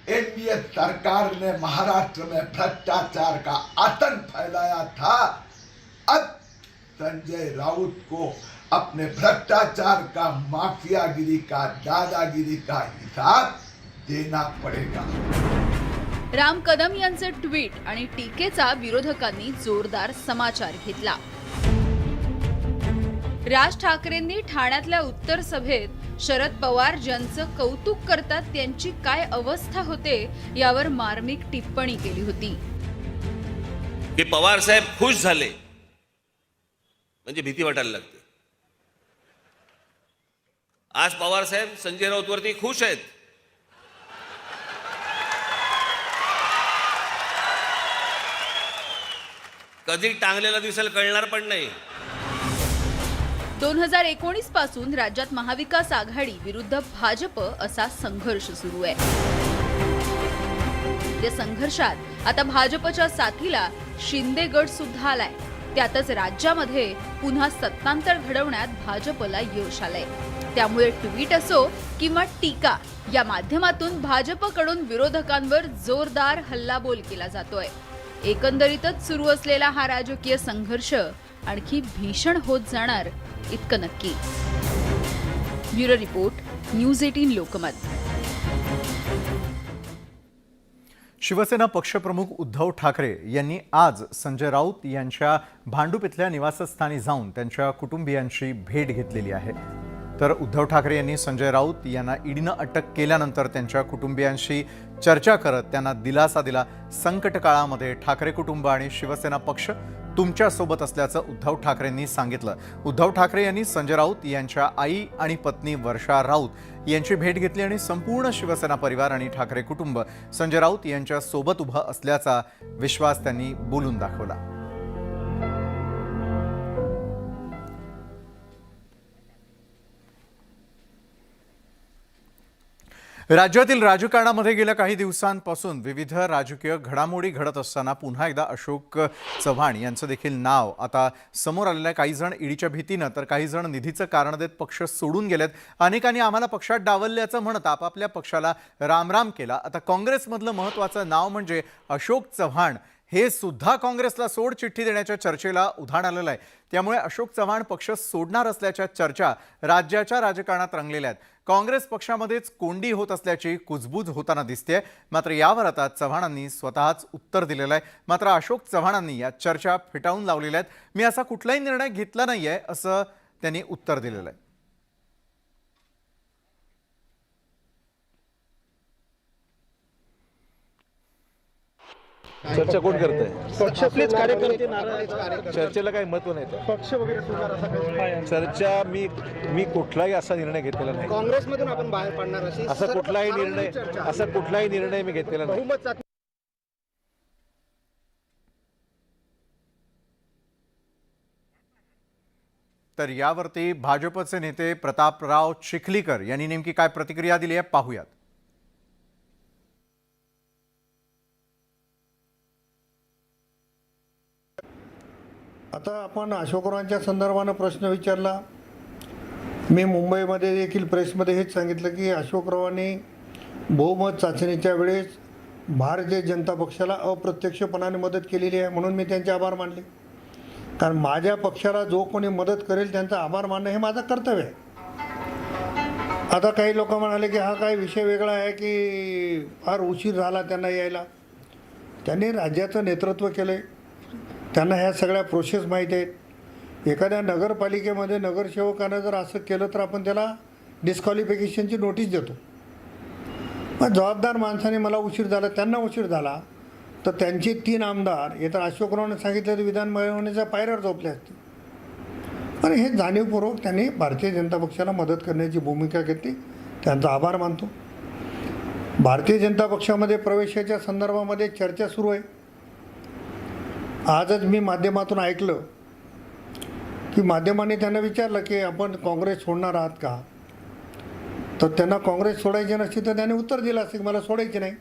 एनडीए सरकार ने महाराष्ट्र में भ्रष्टाचार का आतंक फैलाया था, अब संजय राउत को अपने भ्रष्टाचार का, माफियागिरी का, दादागिरी का हिसाब देना पड़ेगा. राम कदम यांचे ट्विट आणि टीकेचा विरोधकांनी जोरदार समाचार घेतला. राज ठाकरेंनी ठाण्यातल्या उत्तर सभेत शरद पवार ज्यांचं कौतुक करतात त्यांची काय अवस्था होते यावर मार्मिक टिप्पणी केली होती. की पवार साहेब खुश झाले म्हणजे भीती वाटायला लागते. आज पवार साहेब संजय राऊतवरती खुश आहेत. कधी टांगलेला दिसेल कळणार पण नाही. 2019 पासून राज्यात महाविकास आघाडी विरुद्ध भाजप असा संघर्ष सुरू आहे. या संघर्षात आता भाजपच्या साथीला शिंदे गट सुद्धा आलाय. त्यातच राज्यामध्ये पुन्हा सत्तांतर घडवण्यात भाजपला यश आलंय. त्यामुळे ट्विट असो किंवा टीका या माध्यमातून भाजपकडून विरोधकांवर जोरदार हल्लाबोल केला जातोय. एकंदरीतच सुरू असलेला हा राजकीय संघर्ष आणखी भीषण होत जाणार इतकं नक्की. Bureau report, news 18 Lokmat. Shiv Sena पक्षप्रमुख उद्धव ठाकरे यांनी आज संजय राऊत यांच्या भांडूप इथल्या निवासस्थानी जाऊन त्यांच्या कुटुंबियांची भेट घेतलेली आहे. तर उद्धव ठाकरे यांनी संजय राऊत यांना ईडीनं अटक केल्यानंतर त्यांच्या कुटुंबियांशी चर्चा करत त्यांना दिलासा दिला. संकट काळामध्ये ठाकरे कुटुंब आणि शिवसेना पक्ष तुमच्यासोबत असल्याचं उद्धव ठाकरेंनी सांगितलं. उद्धव ठाकरे यांनी संजय राऊत यांच्या आई आणि पत्नी वर्षा राऊत यांची भेट घेतली आणि संपूर्ण शिवसेना परिवार आणि ठाकरे कुटुंब संजय राऊत यांच्या सोबत उभं असल्याचा विश्वास त्यांनी बोलून दाखवला. राज्यातील राजकारणामध्ये गेल्या काही दिवसांपासून विविध राजकीय घडामोडी घडत असताना पुन्हा एकदा अशोक चव्हाण यांचं देखील नाव आता समोर आलेलं आहे. काही जण ईडीच्या भीतीनं तर काही जण निधीचं कारण देत पक्ष सोडून गेलेत. अनेकांनी आम्हाला पक्षात डावलल्याचं म्हणत आपापल्या पक्षाला रामराम केला. आता काँग्रेसमधलं महत्त्वाचं नाव म्हणजे अशोक चव्हाण हे सुद्धा काँग्रेसला सोड चिठ्ठी देण्याच्या चर्चेला उधाण आलेलं आहे. त्यामुळे अशोक चव्हाण पक्ष सोडणार असल्याच्या चर्चा राज्याच्या राजकारणात रंगलेल्या आहेत. काँग्रेस पक्षामध्येच कोंडी होत असल्याची कुजबूज होताना दिसते. मात्र यावर आता चव्हाणांनी स्वतःच उत्तर दिलेलं आहे. मात्र अशोक चव्हाणांनी या चर्चा फेटाळून लावलेल्या आहेत. मी असा कुठलाही निर्णय घेतला नाही आहे असं त्यांनी उत्तर दिलेलं आहे. चर्चा कोण करत आहे? पक्ष आपलेच कार्यकर्ते नाराज. चर्चेला काही महत्व नाही. पक्ष वगैरे चर्चा मी कुठलाही असा निर्णय घेतलेला नाही. काँग्रेसमधून आपण बाहेर पडणार असा कुठलाही निर्णय मी घेतलेला नाही. तर यावरती भाजपचे नेते प्रतापराव चिखलीकर यांनी नेमकी काय प्रतिक्रिया दिली आहे पाहूयात. आता आपण अशोकरावांच्या संदर्भानं प्रश्न विचारला. मी मुंबईमध्ये देखील प्रेसमध्ये हेच सांगितलं की अशोकरावांनी बहुमत चाचणीच्या वेळेस भारतीय जनता पक्षाला अप्रत्यक्षपणाने मदत केलेली आहे, म्हणून मी त्यांचे आभार मानले. कारण माझ्या पक्षाला जो कोणी मदत करेल त्यांचा आभार मानणं हे माझं कर्तव्य आहे. आता काही लोक म्हणाले की हा काय विषय वेगळा आहे की फार उशीर झाला त्यांना यायला. त्यांनी राज्याचं नेतृत्व केलं आहे, त्यांना ह्या सगळ्या प्रोसेस माहीत आहेत. एखाद्या नगरपालिकेमध्ये नगरसेवकानं जर असं केलं तर आपण त्याला डिस्क्वालिफिकेशनची नोटीस देतो. मग जबाबदार माणसाने मला उशीर झाला, त्यांना उशीर झाला तर त्यांचे 3 आमदार हे तर अशोकरावांनी सांगितलं तर विधान मिळवण्याच्या पायऱ्यावर झोपले असते. पण हे जाणीवपूर्वक त्यांनी भारतीय जनता पक्षाला मदत करण्याची भूमिका घेतली, त्यांचा आभार मानतो. भारतीय जनता पक्षामध्ये प्रवेशाच्या संदर्भामध्ये चर्चा सुरू आहे. आजच मी माध्यमातून ऐकलं की माध्यमांनी त्यांना विचारलं की आपण काँग्रेस सोडणार आहात का, तर त्यांना काँग्रेस सोडायची नसती तर त्यांनी उत्तर दिलं असतं की मला सोडायची नाही,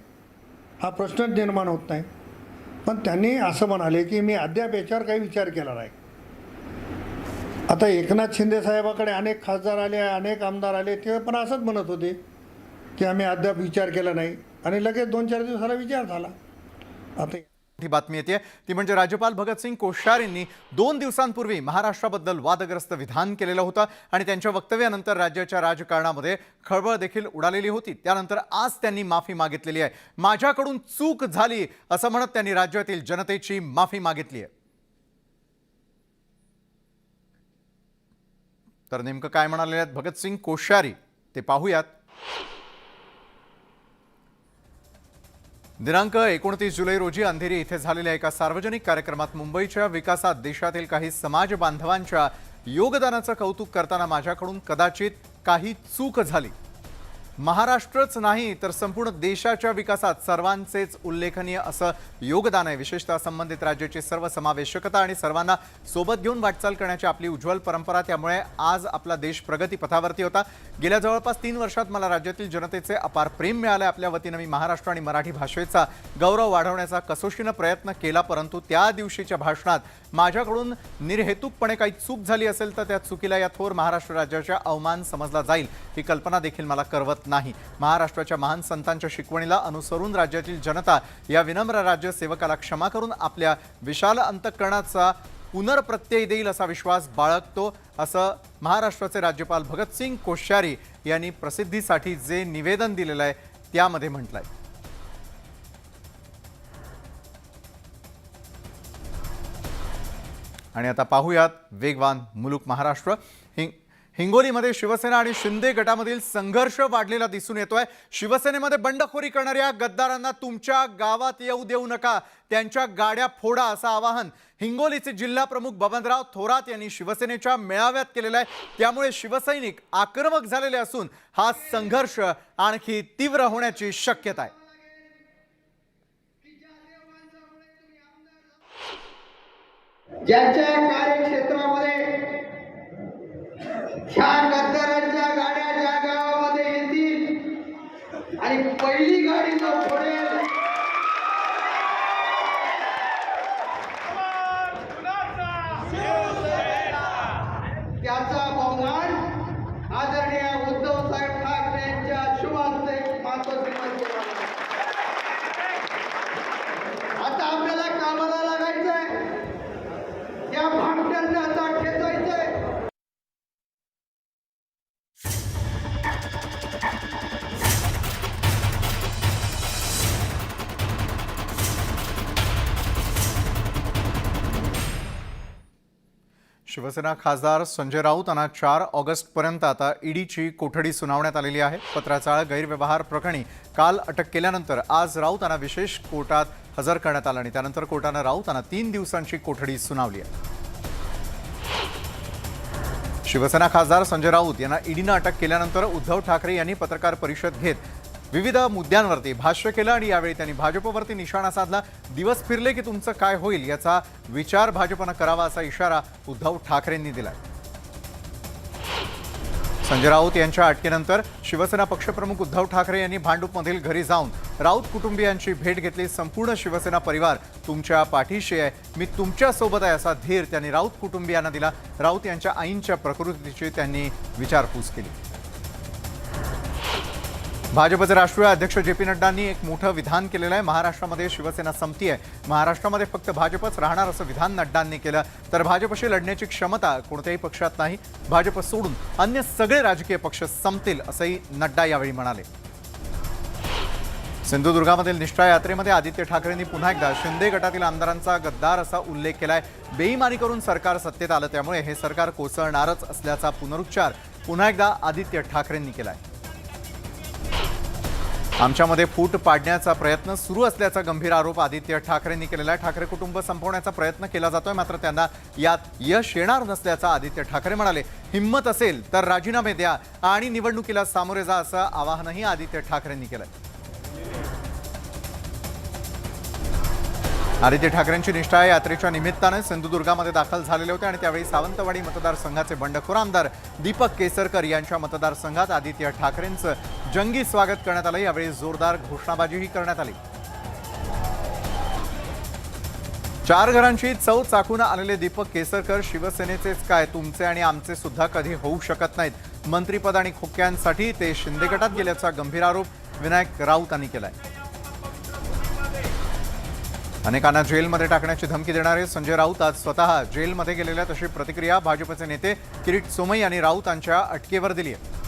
हा प्रश्नच निर्माण होत नाही. पण त्यांनी असं म्हणाले की मी अद्याप याच्यावर काही विचार केला नाही. आता एकनाथ शिंदे साहेबाकडे अनेक खासदार आले, अनेक आमदार आले, ते पण असंच म्हणत होते की आम्ही अद्याप विचार केला नाही आणि लगेच 2-4 दिवसाला विचार झाला. आता ही बातमी येते ती म्हणजे राज्यपाल भगतसिंग कोश्यारींनी 2 दिवसांपूर्वी महाराष्ट्राबद्दल वादग्रस्त विधान केलेलं होतं आणि त्यांच्या वक्तव्यानंतर राज्याच्या राजकारणामध्ये खळबळ देखील उडालेली होती. त्यानंतर आज त्यांनी माफी मागितलेली आहे. माझ्याकडून चूक झाली असं म्हणत त्यांनी राज्यातील जनतेची माफी मागितली आहे. तर नेमकं काय म्हणाले आहेत भगतसिंग कोश्यारी ते पाहूयात. दिनांक 29 जुलै रोजी अंधेरी इथे झालेल्या एका सार्वजनिक कार्यक्रमात मुंबईच्या विकासात देशातील काही समाज बांधवांच्या योगदानाचं कौतुक करताना माझ्याकडून कदाचित काही चूक झाली. महाराष्ट्रच नाही तर संपूर्ण देशाच्या विकासात सर्वांचेच उल्लेखनीय असं योगदान आहे. विशेषतः संबंधित राज्याची सर्व समावेशकता आणि सर्वांना सोबत घेऊन वाटचाल करण्याची आपली उज्ज्वल परंपरा, त्यामुळे आज आपला देश प्रगतीपथावरती होता. गेल्या जवळपास 3 वर्षात मला राज्यातील जनतेचे अपार प्रेम मिळाले. आपल्या वतीनं मी महाराष्ट्र आणि मराठी भाषेचा गौरव वाढवण्याचा कसोशीनं प्रयत्न केला, परंतु त्या दिवशीच्या भाषणात माझ्याकडून निर्हेतुकपणे काही चूक झाली असेल तर त्या चुकीला या थोर महाराष्ट्र राज्याचा अवमान समजला जाईल ही कल्पना देखील मला करवत नाही. महाराष्ट्राच्या महान संतांच्या शिकवणीला अनुसरून राज्यातील जनता या विनम्र राज्य सेवकाला क्षमा करून आपल्या विशाल अंतःकरणाचा पुनर्प्रत्यय देईल असा विश्वास बाळगतो, असं महाराष्ट्राचे राज्यपाल भगतसिंग कोश्यारी यांनी प्रसिद्धीसाठी जे निवेदन दिलेलं आहे त्यामध्ये म्हटलंय. आणि आता पाहूयात वेगवान मुलूक महाराष्ट्र. हिंगोलीमध्ये शिवसेना आणि शिंदे गटामधील संघर्ष वाढलेला दिसून येतोय. शिवसेनेमध्ये बंडखोरी करणाऱ्या गद्दारांना तुमच्या गावात येऊ देऊ नका, त्यांच्या गाड्या फोडा असं आवाहन हिंगोलीचे जिल्हा प्रमुख बबनराव थोरात यांनी शिवसेनेच्या मेळाव्यात केलेलं आहे. त्यामुळे शिवसैनिक आक्रमक झालेले असून हा संघर्ष आणखी तीव्र होण्याची शक्यता आहे. ज्याच्या कार्यक्षेत्रामध्ये ह्या गद्दारांच्या गाड्या ज्या गावामध्ये येतील आणि पहिली गाडी जो फोडेल त्याचा बहुमान आदरणीय उद्धव साहेब ठाकरे यांच्या शुभ हस्ते मातोश्रीवर केला. आता आपल्याला कामाला लागायचंय, त्या भामट्यांना आता ठेचायचंय. शिवसेना खासदार संजय राऊत यांना 4 ऑगस्टपर्यंत आता ईडीची कोठडी सुनावण्यात आलेली आहे. पत्राचाळ गैरव्यवहार प्रकरणी काल अटक केल्यानंतर आज राऊत यांना विशेष कोर्टात हजर करण्यात आलं आणि त्यानंतर कोर्टानं राऊत यांना 3 दिवसांची कोठडी सुनावली आहे. शिवसेना खासदार संजय राऊत यांना ईडीनं अटक केल्यानंतर उद्धव ठाकरे यांनी पत्रकार परिषद घेत विविध मुद्द्यांवरती भाष्य केलं आणि यावेळी त्यांनी भाजपवरती निशाणा साधला. दिवस फिरले की तुमचं काय होईल याचा विचार भाजपनं करावा असा इशारा उद्धव ठाकरेंनी दिलाय. संजय राऊत यांच्या अटकेनंतर शिवसेना पक्षप्रमुख उद्धव ठाकरे यांनी भांडूपमधील घरी जाऊन राऊत कुटुंबियांची भेट घेतली. संपूर्ण शिवसेना परिवार तुमच्या पाठीशी आहे, मी तुमच्या सोबत आहे असा धीर त्यांनी राऊत कुटुंबियांना दिला. राऊत यांच्या आईंच्या प्रकृतीची त्यांनी विचारपूस केली. भाजपचे राष्ट्रीय अध्यक्ष जे.पी. नड्डांनी एक मोठं विधान केलेलं आहे. महाराष्ट्रामध्ये शिवसेना संपती आहे, महाराष्ट्रामध्ये फक्त भाजपच राहणार असं विधान नड्डांनी केलं. तर भाजपशी लढण्याची क्षमता कोणत्याही पक्षात नाही, भाजप सोडून अन्य सगळे राजकीय पक्ष संपतील असंही नड्डा यावेळी म्हणाले. सिंधुदुर्गामधील निष्ठा यात्रेमध्ये आदित्य ठाकरेंनी पुन्हा एकदा शिंदे गटातील आमदारांचा गद्दार असा उल्लेख केलाय. बेईमानी करून सरकार सत्तेत आलं, त्यामुळे हे सरकार कोसळणारच असल्याचा पुनरुच्चार पुन्हा एकदा आदित्य ठाकरेंनी केलाय. आमच्यामध्ये फूट पाडण्याचा प्रयत्न सुरू असल्याचा गंभीर आरोप आदित्य ठाकरेंनी केलेला आहे. ठाकरे कुटुंब संपवण्याचा प्रयत्न केला जातोय, मात्र त्यांना यात यश येणार नसल्याचा आदित्य ठाकरे म्हणाले. हिंमत असेल तर राजीनामे द्या आणि निवडणुकीला सामोरे जा असं आवाहनही आदित्य ठाकरेंनी केलंय. आदित्य ठाकरेंची निष्ठा यात्रेच्या निमित्ताने सिंधुदुर्गामध्ये दाखल झालेले होते आणि त्यावेळी सावंतवाडी मतदारसंघाचे बंडखोर आमदार दीपक केसरकर यांच्या मतदारसंघात आदित्य ठाकरेंचं जंगी स्वागत करण्यात आलं. यावेळी जोरदार घोषणाबाजीही करण्यात आली. 4 घरांची चव चाकून आलेले दीपक केसरकर शिवसेनेचेच काय, तुमचे आणि आमचे सुद्धा कधी होऊ शकत नाहीत. मंत्रिपद आणि खोक्यांसाठी ते शिंदे गटात गेल्याचा गंभीर आरोप विनायक राऊत यांनी केलाय. अनेकांना जेलमध्ये टाकण्याची धमकी देणारे संजय राऊत आज स्वतः जेलमध्ये गेलेल्या तशी प्रतिक्रिया भाजपचे नेते किरीट सोमय्या यांनी राऊत यांच्या अटकेवर दिली आहे.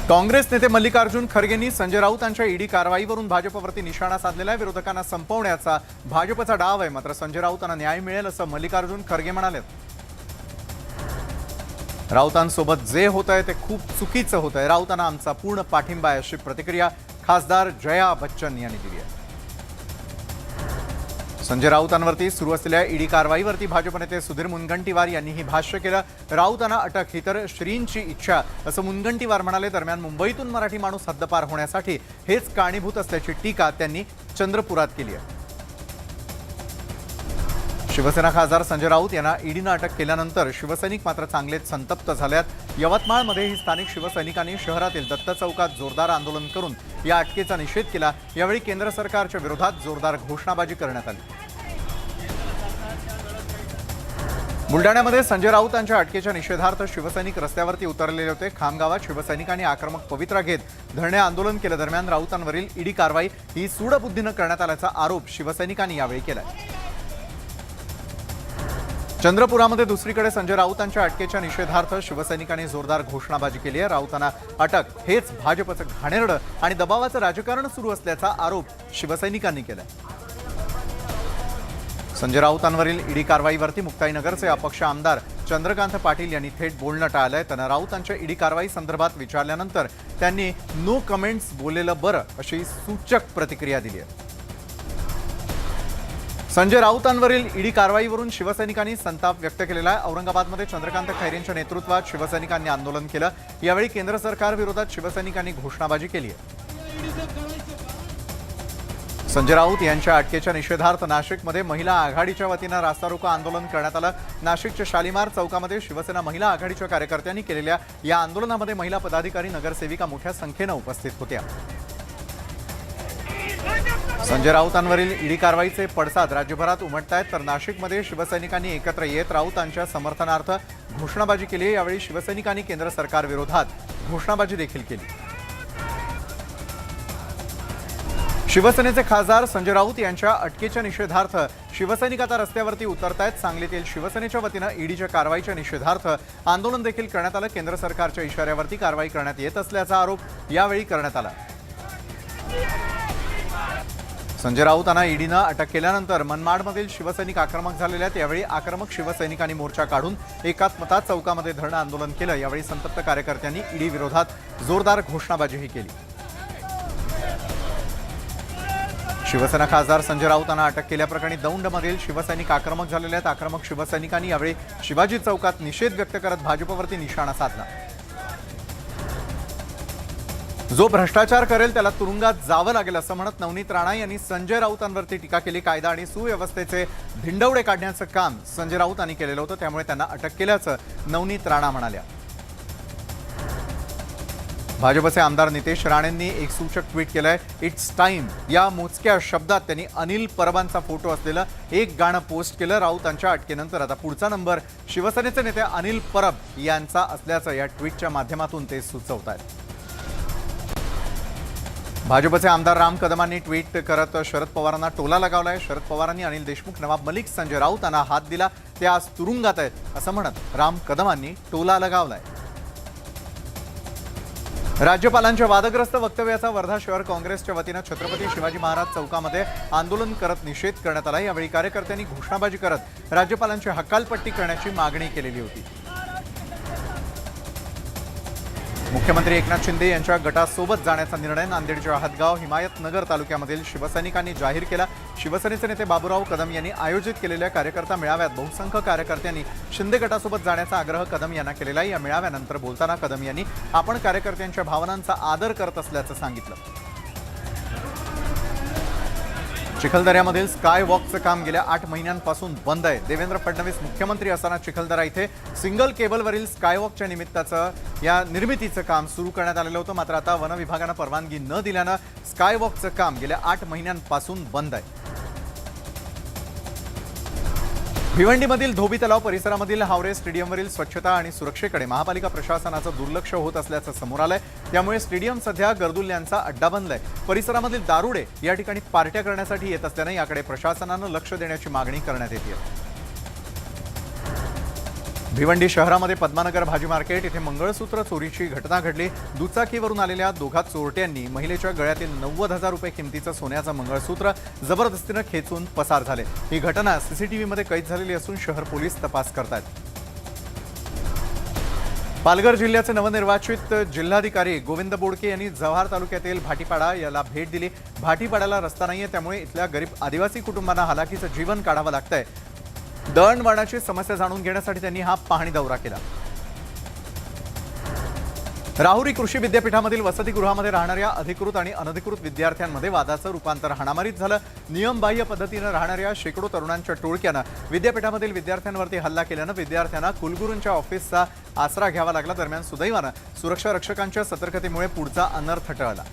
काँग्रेस नेते मल्लिकार्जुन खरगेंनी संजय राऊत यांच्या ईडी कारवाईवरून भाजपवरती निशाणा साधलेला आहे. विरोधकांना संपवण्याचा भाजपचा डाव आहे, मात्र संजय राऊत यांना न्याय मिळेल असं मल्लिकार्जुन खरगे म्हणाले. राऊतांसोबत जे होत आहे ते खूप चुकीचं होत आहे, राऊतांना आमचा पूर्ण पाठिंबा आहे अशी प्रतिक्रिया खासदार जया बच्चन यांनी दिली आहे. संजय राऊतांवरती सुरू असलेल्या ईडी कारवाईवरती भाजप नेते सुधीर मुनगंटीवार यांनीही भाष्य केलं. राऊतांना अटक ही तर श्रींची इच्छा असं मुनगंटीवार म्हणाले. दरम्यान मुंबईतून मराठी माणूस हद्दपार होण्यासाठी हेच कारणीभूत असल्याची टीका त्यांनी चंद्रपुरात केली आहे. शिवसेना खासदार संजय राऊत यांना ईडीनं अटक केल्यानंतर शिवसैनिक मात्र चांगलेच संतप्त झाल्यात. यवतमाळमध्येही स्थानिक शिवसैनिकांनी शहरातील दत्त चौकात जोरदार आंदोलन करून या अटकेचा निषेध केला. यावेळी केंद्र सरकारच्या विरोधात जोरदार घोषणाबाजी करण्यात आली. बुलढाण्यामध्ये संजय राऊतांच्या अटकेच्या निषेधार्थ शिवसैनिक रस्त्यावरती उतरलेले होते. खामगावात शिवसैनिकांनी आक्रमक पवित्रा घेत धरणे आंदोलन केलं. दरम्यान राऊतांवरील ईडी कारवाई ही सूडबुद्धीनं करण्यात आल्याचा आरोप शिवसैनिकांनी यावेळी केला. चंद्रपुरामध्ये दुसरीकडे संजय राऊतांच्या अटकेच्या निषेधार्थ शिवसैनिकांनी जोरदार घोषणाबाजी केली आहे. राऊतांना अटक हेच भाजपचं घाणेरडं आणि दबावाचं राजकारण सुरू असल्याचा आरोप शिवसैनिकांनी केला. संजय राऊतांवरील ईडी कारवाईवरती मुक्ताईनगरचे अपक्ष आमदार चंद्रकांत पाटील यांनी थेट बोलणं टाळलंय. त्यांना राऊतांच्या ईडी कारवाई संदर्भात विचारल्यानंतर त्यांनी नो कमेंट्स बोललेलं बरं अशी सूचक प्रतिक्रिया दिली आहे. संजय राऊतांवरील ईडी कारवाईवरून शिवसैनिकांनी संताप व्यक्त केलेला आहे. औरंगाबादमध्ये चंद्रकांत खैरेंच्या नेतृत्वात शिवसैनिकांनी आंदोलन केलं. यावेळी केंद्र सरकारविरोधात शिवसैनिकांनी घोषणाबाजी केली आहे. संजय राऊत यांच्या अटकेच्या निषेधार्थ नाशिकमध्ये महिला आघाडीच्या वतीनं रास्ता रोको आंदोलन करण्यात आलं. नाशिकच्या शालिमार चौकामध्ये शिवसेना महिला आघाडीच्या कार्यकर्त्यांनी केलेल्या या आंदोलनामध्ये महिला पदाधिकारी, नगरसेविका मोठ्या संख्येनं उपस्थित होत्या. संजय राऊतांवरील ईडी कारवाईचे पडसाद राज्यभरात उमटतायत, तर नाशिकमध्ये शिवसैनिकांनी एकत्र येत राऊतांच्या समर्थनार्थ घोषणाबाजी केली. यावेळी शिवसैनिकांनी केंद्र सरकारविरोधात घोषणाबाजी देखील केली. शिवसेनेचे खासदार संजय राऊत यांच्या अटकेच्या निषेधार्थ शिवसैनिक आता रस्त्यावरती उतरतायत. सांगलीतील शिवसेनेच्या वतीनं ईडीच्या कारवाईच्या निषेधार्थ आंदोलन देखील करण्यात आलं. केंद्र सरकारच्या इशाऱ्यावरती कारवाई करण्यात येत असल्याचा आरोप यावेळी करण्यात आला. संजय राऊतांना ईडीनं अटक केल्यानंतर मनमाडमधील शिवसैनिक आक्रमक झालेले आहेत. यावेळी आक्रमक शिवसैनिकांनी मोर्चा काढून एकात्मता चौकामध्ये धरणं आंदोलन केलं. यावेळी संतप्त कार्यकर्त्यांनी ईडी विरोधात जोरदार घोषणाबाजीही केली. शिवसेना खासदार संजय राऊतांना अटक केल्याप्रकरणी दौंडमधील शिवसैनिक आक्रमक झालेले आहेत. आक्रमक शिवसैनिकांनी यावेळी शिवाजी चौकात निषेध व्यक्त करत भाजपवरती निशाणा साधला. जो भ्रष्टाचार करेल त्याला तुरुंगात जावं लागेल असं म्हणत नवनीत राणा यांनी संजय राऊतांवरती टीका केली. कायदा आणि सुव्यवस्थेचे धिंडवडे काढण्याचं काम संजय राऊतांनी केलेलं होतं, त्यामुळे त्यांना अटक केल्याचं नवनीत राणा म्हणाल्या. भाजपचे आमदार नितेश राणेंनी एक सूचक ट्विट केलंय. इट्स टाइम या मोजक्या शब्दात त्यांनी अनिल परबांचा फोटो असलेलं एक गाणं पोस्ट केलं. राऊतांच्या अटकेनंतर आता पुढचा नंबर शिवसेनेचे नेते अनिल परब यांचा असल्याचं या ट्विटच्या माध्यमातून ते सुचवत आहेत. भाजपचे आमदार राम कदमांनी ट्विट करत शरद पवारांना टोला लगावलाय. शरद पवारांनी अनिल देशमुख, नवाब मलिक, संजय राऊतांना हात दिला, ते आज तुरुंगात आहेत असं म्हणत राम कदमांनी टोला लगावलाय. राज्यपालांच्या वादग्रस्त वक्तव्याचा वर्धा शहर काँग्रेसच्या वतीनं छत्रपती शिवाजी महाराज चौकामध्ये आंदोलन करत निषेध करण्यात आला. यावेळी कार्यकर्त्यांनी घोषणाबाजी करत राज्यपालांची हकालपट्टी करण्याची मागणी केलेली होती. मुख्यमंत्री एकनाथ शिंदे यांच्या गटासोबत जाण्याचा निर्णय नांदेडच्या हदगाव हिमायतनगर तालुक्यामधील शिवसैनिकांनी जाहीर केला. शिवसेनेचे नेते बाबूराव कदम यांनी आयोजित केलेल्या कार्यकर्ता मेळाव्यात बहुसंख्य कार्यकर्त्यांनी शिंदे गटासोबत जाण्याचा आग्रह कदम यांना केलेला आहे. या मेळाव्यानंतर बोलताना कदम यांनी आपण कार्यकर्त्यांच्या भावनांचा आदर करत असल्याचं सांगितलं. चिखलदऱ्यामधील स्काय वॉकचं काम गेल्या 8 महिन्यांपासून बंद आहे. देवेंद्र फडणवीस मुख्यमंत्री असताना चिखलदरा इथे सिंगल केबलवरील स्काय वॉकच्या निमित्ताचं या निर्मितीचं काम सुरू करण्यात आलेलं होतं. मात्र आता वन विभागानं परवानगी न दिल्यानं स्काय वॉकचं काम गेल्या 8 महिन्यांपासून बंद आहे. भिवंडीमधील धोबी तलाव परिसरामधील हावरे स्टेडियमवरील स्वच्छता आणि सुरक्षेकडे महापालिका प्रशासनाचं दुर्लक्ष होत असल्याचं समोर आलंय. त्यामुळे स्टेडियम सध्या गर्दुल्ल्यांचा अड्डा बनलाय. परिसरामधील दारुडे या ठिकाणी पार्ट्या करण्यासाठी येत असल्यानं याकडे प्रशासनानं लक्ष देण्याची मागणी करण्यात येते. भिवंडी शहरामध्ये पद्मानगर भाजी मार्केट इथे मंगळसूत्र चोरीची घटना घडली. दुचाकीवरून आलेल्या दोघा चोरट्यांनी महिलेच्या गळ्यातील 90,000 रुपये किमतीचं सोन्याचं मंगळसूत्र जबरदस्तीनं खेचून पसार झाले. ही घटना सीसीटीव्हीमध्ये कैद झालेली असून शहर पोलीस तपास करतायत. पालघर जिल्ह्याचे नवनिर्वाचित जिल्हाधिकारी गोविंद बोडके यांनी जव्हार तालुक्यातील भाटीपाडा याला भेट दिली. भाटीपाड्याला रस्ता नाहीये, त्यामुळे इथल्या गरीब आदिवासी कुटुंबांना हालाकीचं जीवन काढावं लागतंय. दळणवळणाची समस्या जाणून घेण्यासाठी त्यांनी हा पाहणी दौरा केला. राहुरी कृषी विद्यापीठामधील वसतिगृहामध्ये राहणाऱ्या अधिकृत आणि अनधिकृत विद्यार्थ्यांमध्ये वादाचं रूपांतर हाणामारीत झालं. नियमबाह्य पद्धतीनं राहणाऱ्या शेकडो तरुणांच्या टोळक्यानं विद्यापीठामधील विद्यार्थ्यांवरती हल्ला केल्यानं विद्यार्थ्यांना कुलगुरूंच्या ऑफिसचा आसरा घ्यावा लागला. दरम्यान सुदैवानं सुरक्षा रक्षकांच्या सतर्कतेमुळे पुढचा अनर्थ टळला.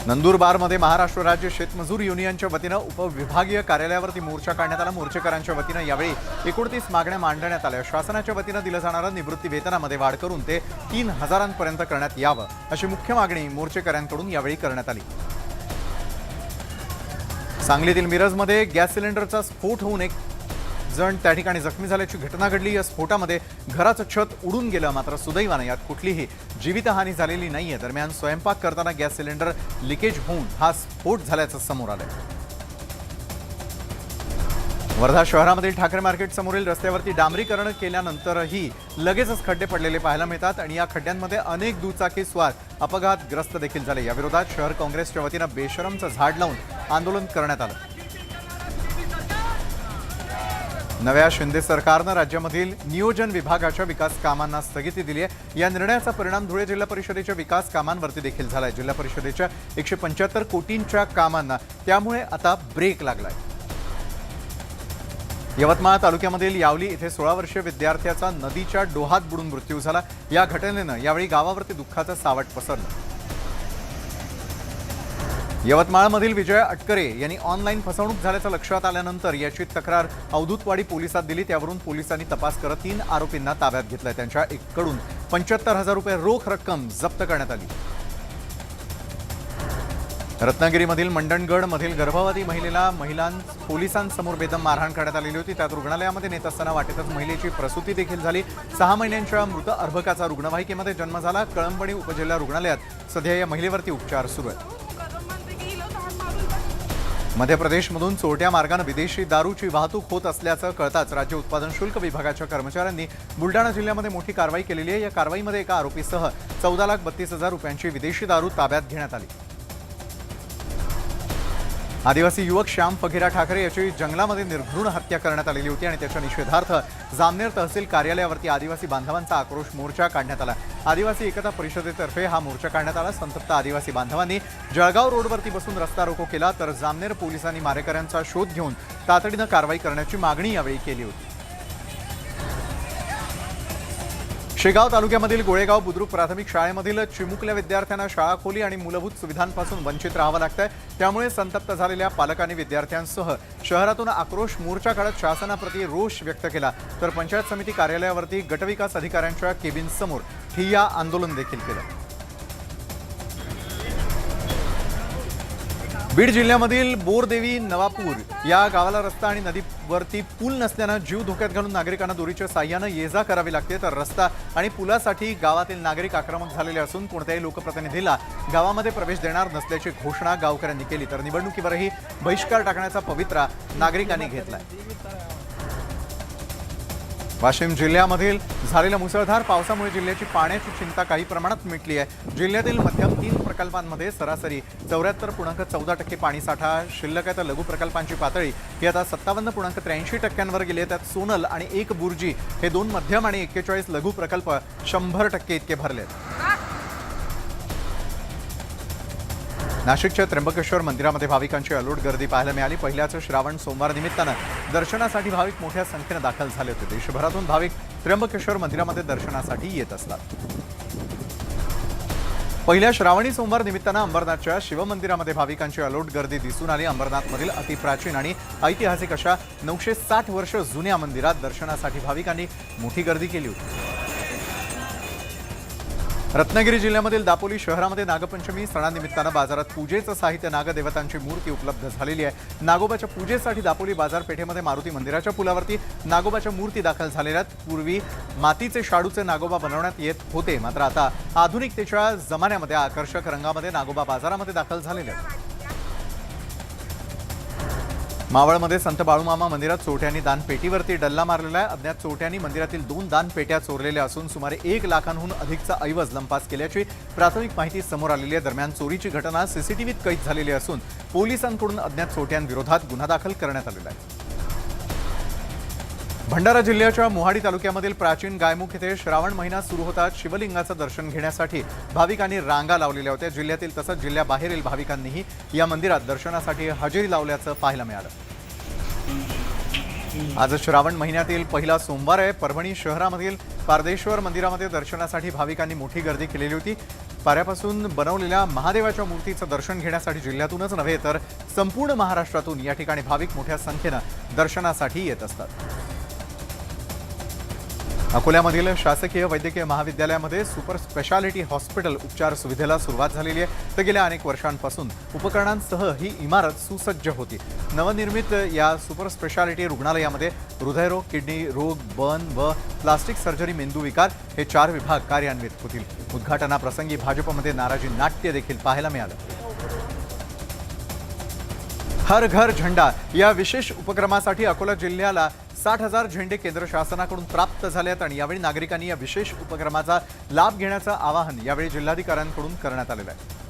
नंदुरबारमध्ये महाराष्ट्र राज्य शेतमजूर युनियनच्या वतीनं उपविभागीय कार्यालयावरती मोर्चा काढण्यात आला। मोर्चेकरांच्या वतीनं यावेळी 29 मागण्या मांडण्यात आल्या। शासनाच्या वतीनं दिलं जाणारं निवृत्ती वेतनामध्ये वाढ करून ते 3000 पर्यंत करण्यात यावं अशी मुख्य मागणी मोर्चेकरांकडून यावेळी करण्यात आली। सांगलीतील मिरजमध्ये गॅस सिलेंडरचा स्फोट होऊन एक जण त्या ठिकाणी जखमी झाल्याची घटना घडली। या स्फोटामध्ये घराचं छत उडून गेलं, मात्र सुदैवानं यात कुठलीही जीवितहानी झालेली नाहीये। दरम्यान स्वयंपाक करताना गॅस सिलेंडर लिकेज होऊन हा स्फोट झाल्याचं समोर आलंय। वर्धा शहरामधील ठाकरे मार्केट समोरील रस्त्यावरती डांबरीकरण केल्यानंतरही लगेचच खड्डे पडलेले पाहायला मिळतात आणि या खड्ड्यांमध्ये अनेक दुचाकी स्वार अपघातग्रस्त देखील झाले। या विरोधात शहर काँग्रेसच्या वतीनं बेशरमचं झाड लावून आंदोलन करण्यात आलं। नव्या शिंदे सरकारनं राज्यामधील नियोजन विभागाच्या विकास कामांना स्थगिती दिली आहे। या निर्णयाचा परिणाम धुळे जिल्हा परिषदेच्या विकास कामांवरती देखील झालाय। जिल्हा परिषदेच्या 175 कोटींच्या कामांना त्यामुळे आता ब्रेक लागलाय। यवतमाळ तालुक्यामधील यावली इथे 16 वर्षीय विद्यार्थ्याचा नदीच्या डोहात बुडून मृत्यू झाला। या घटनेनं यावेळी गावावरती दुःखाचं सावट पसरलं। यवतमाळमधील विजय अटकरे यांनी ऑनलाईन फसवणूक झाल्याचं लक्षात आल्यानंतर याची तक्रार अवधूतवाडी पोलिसात दिली। त्यावरून पोलिसांनी तपास करत 3 आरोपींना ताब्यात घेतलं। त्यांच्याकडून 75,000 रुपये रोख रक्कम जप्त करण्यात आली। रत्नागिरीमधील मंडणगडमधील गर्भवती महिलेला पोलिसांसमोर बेदम मारहाण करण्यात आलेली होती। त्यात रुग्णालयामध्ये नेत असताना वाटेतच महिलेची प्रसूती देखील झाली। 6 महिन्यांच्या मृत अर्भकाचा रुग्णवाहिकेमध्ये जन्म झाला। कळंबणी उपजिल्हा रुग्णालयात सध्या या महिलेवरती उपचार सुरू आहेत। मध्य प्रदेशमधून चोरट्या मार्गाने विदेशी दारूची वाहतूक होत असल्याचं कळताच राज्य उत्पादन शुल्क विभागाच्या कर्मचाऱ्यांनी बुलडाणा जिल्ह्यामध्ये मोठी कारवाई केलेली आहे। या कारवाईमध्ये एका आरोपीसह 14,32,000 रुपयांची विदेशी दारू ताब्यात घेण्यात आली। आदिवासी युवक श्याम फकीरा ठाकरे याची जंगलामध्ये निर्घृण हत्या करण्यात आलेली होती आणि त्याच्या निषेधार्थ जामनेर तहसील कार्यालयावरती आदिवासी बांधवांचा आक्रोश मोर्चा काढण्यात आला। आदिवासी एकता परिषदेतर्फे हा मोर्चा काढण्यात आला। संतप्त आदिवासी बांधवांनी जळगाव रोडवरती बसून रस्ता रोको केला, तर जामनेर पोलिसांनी मारेकऱ्यांचा शोध घेऊन तातडीनं कारवाई करण्याची मागणी यावेळी केली होती। शेगाव तालुक्यामधील गोळेगाव बुद्रुक प्राथमिक शाळेमधील चिमुकल्या विद्यार्थ्यांना शाळा खोली आणि मूलभूत सुविधांपासून वंचित राहावं लागतंय। त्यामुळे संतप्त झालेल्या पालकांनी विद्यार्थ्यांसह शहरातून आक्रोश मोर्चा काढत शासनाप्रती रोष व्यक्त केला, तर पंचायत समिती कार्यालयावरती गटविकास अधिकाऱ्यांच्या केबिनसमोर ठिय्या आंदोलन देखील केलं। बीड जिल्ह्यामधील बोरदेवी नवापूर या गावाला रस्ता आणि नदीवरती पूल नसल्यानं जीव धोक्यात घालून नागरिकांना दोरीच्या साह्यानं ये-जा करावी लागते, तर रस्ता आणि पुलासाठी गावातील नागरिक आक्रमक झालेले असून कोणत्याही लोकप्रतिनिधीला गावामध्ये प्रवेश देणार नसल्याची घोषणा गावकऱ्यांनी केली, तर निवडणुकीवरही बहिष्कार टाकण्याचा पवित्रा नागरिकांनी घेतलाय। वाशिम जिल्ह्यामधील झालेल्या मुसळधार पावसामुळे जिल्ह्याची पाण्याची चिंता काही प्रमाणात मिटली आहे। जिल्ह्यातील मध्यम 3 प्रकल्पांमध्ये सरासरी 74.14% पाणीसाठा शिल्लक आहे, तर लघु प्रकल्पांची पातळी ही आता 57.83% गेली आहे। त्यात सोनल आणि 1 बुर्जी हे 2 मध्यम आणि 41 लघु प्रकल्प 100% इतके भरले आहेत। नाशिकच्या त्र्यंबकेश्वर मंदिरामध्ये भाविकांची अलोट गर्दी पाहायला मिळाली। पहिल्याच श्रावण सोमवार निमित्तानं दर्शनासाठी भाविक मोठ्या संख्येनं दाखल झाले होते। देशभरातून भाविक त्र्यंबकेश्वर मंदिरामध्ये दर्शनासाठी येत असतात। पहिल्या श्रावणी सोमवार निमित्तानं अंबरनाथच्या शिवमंदिरामध्ये भाविकांची अलोट गर्दी दिसून आली। अंबरनाथमधील अतिप्राचीन आणि ऐतिहासिक अशा 960 वर्ष जुन्या मंदिरात दर्शनासाठी भाविकांनी मोठी गर्दी केली होती। रत्नागिरी जिल्ह्यामधील दापोली शहरामध्ये नागपंचमी सणानिमित्तानं बाजारात पूजेचं साहित्य नागदेवतांची मूर्ती उपलब्ध झालेली आहे। नागोबाच्या पूजेसाठी दापोली बाजारपेठेमध्ये मारुती मंदिराच्या पुलावरती नागोबाच्या मूर्ती दाखल झालेल्या आहेत। पूर्वी मातीचे शाडूचे नागोबा बनवण्यात येत होते, मात्र आता आधुनिकतेच्या जमान्यामध्ये आकर्षक रंगामध्ये नागोबा बाजारामध्ये दाखल झालेले आहेत। मावळमध्ये संत बाळूमामा मंदिरात चोरट्यांनी दानपेटीवरती डल्ला मारलेला आहे। अज्ञात चोरट्यांनी मंदिरातील 2 दानपेट्या चोरलेल्या असून सुमारे 1 लाखांहून अधिकचा ऐवज लंपास केल्याची प्राथमिक माहिती समोर आलेली आहे। दरम्यान चोरीची घटना सीसीटीव्हीत कैद झालेली असून पोलिसांकडून अज्ञात चोरट्यांविरोधात गुन्हा दाखल करण्यात आलेला आहे। भंडारा जिल्ह्याच्या मोहाडी तालुक्यामधील प्राचीन गायमुख येथे श्रावण महिना सुरू होताच शिवलिंगाचं दर्शन घेण्यासाठी भाविकांनी रांगा लावलेल्या होत्या। जिल्ह्यातील तसंच जिल्ह्याबाहेरील भाविकांनीही या मंदिरात दर्शनासाठी हजेरी लावल्याचं पाहायला मिळालं। आज श्रावण महिन्यातील पहिला सोमवार आहे. परभणी शहरामधील पारदेश्वर मंदिरामध्ये दर्शनासाठी भाविकांनी मोठी गर्दी केलेली होती. पाऱ्यापासून बनवलेल्या महादेवाच्या मूर्तीचं दर्शन घेण्यासाठी जिल्ह्यातूनच नव्हे तर संपूर्ण महाराष्ट्रातून या ठिकाणी भाविक मोठ्या संख्येनं दर्शनासाठी येत असतात. अकोल्यामधील शासकीय वैद्यकीय महाविद्यालयामध्ये सुपर स्पेशालिटी हॉस्पिटल उपचार सुविधेला सुरुवात झालेली आहे. तर गेल्या अनेक वर्षांपासून उपकरणांसह ही इमारत सुसज्ज होती. नवनिर्मित या सुपर स्पेशालिटी रुग्णालयामध्ये हृदयरोग, किडनी रोग, बर्न व प्लास्टिक सर्जरी, मेंदूविकार हे 4 विभाग कार्यान्वित होतील. उद्घाटनाप्रसंगी भाजपमध्ये नाराजी नाट्य देखील पाहायला मिळालं. हर घर झंडा या विशेष उपक्रमासाठी अकोला जिल्ह्याला 60,000 झेंडे केंद्र शासनाकडून प्राप्त झाले आहेत आणि यावेळी नागरिकांनी या विशेष उपक्रमाचा लाभ घेण्याचं आवाहन यावेळी जिल्हाधिकाऱ्यांकडून करण्यात आलेलं आहे.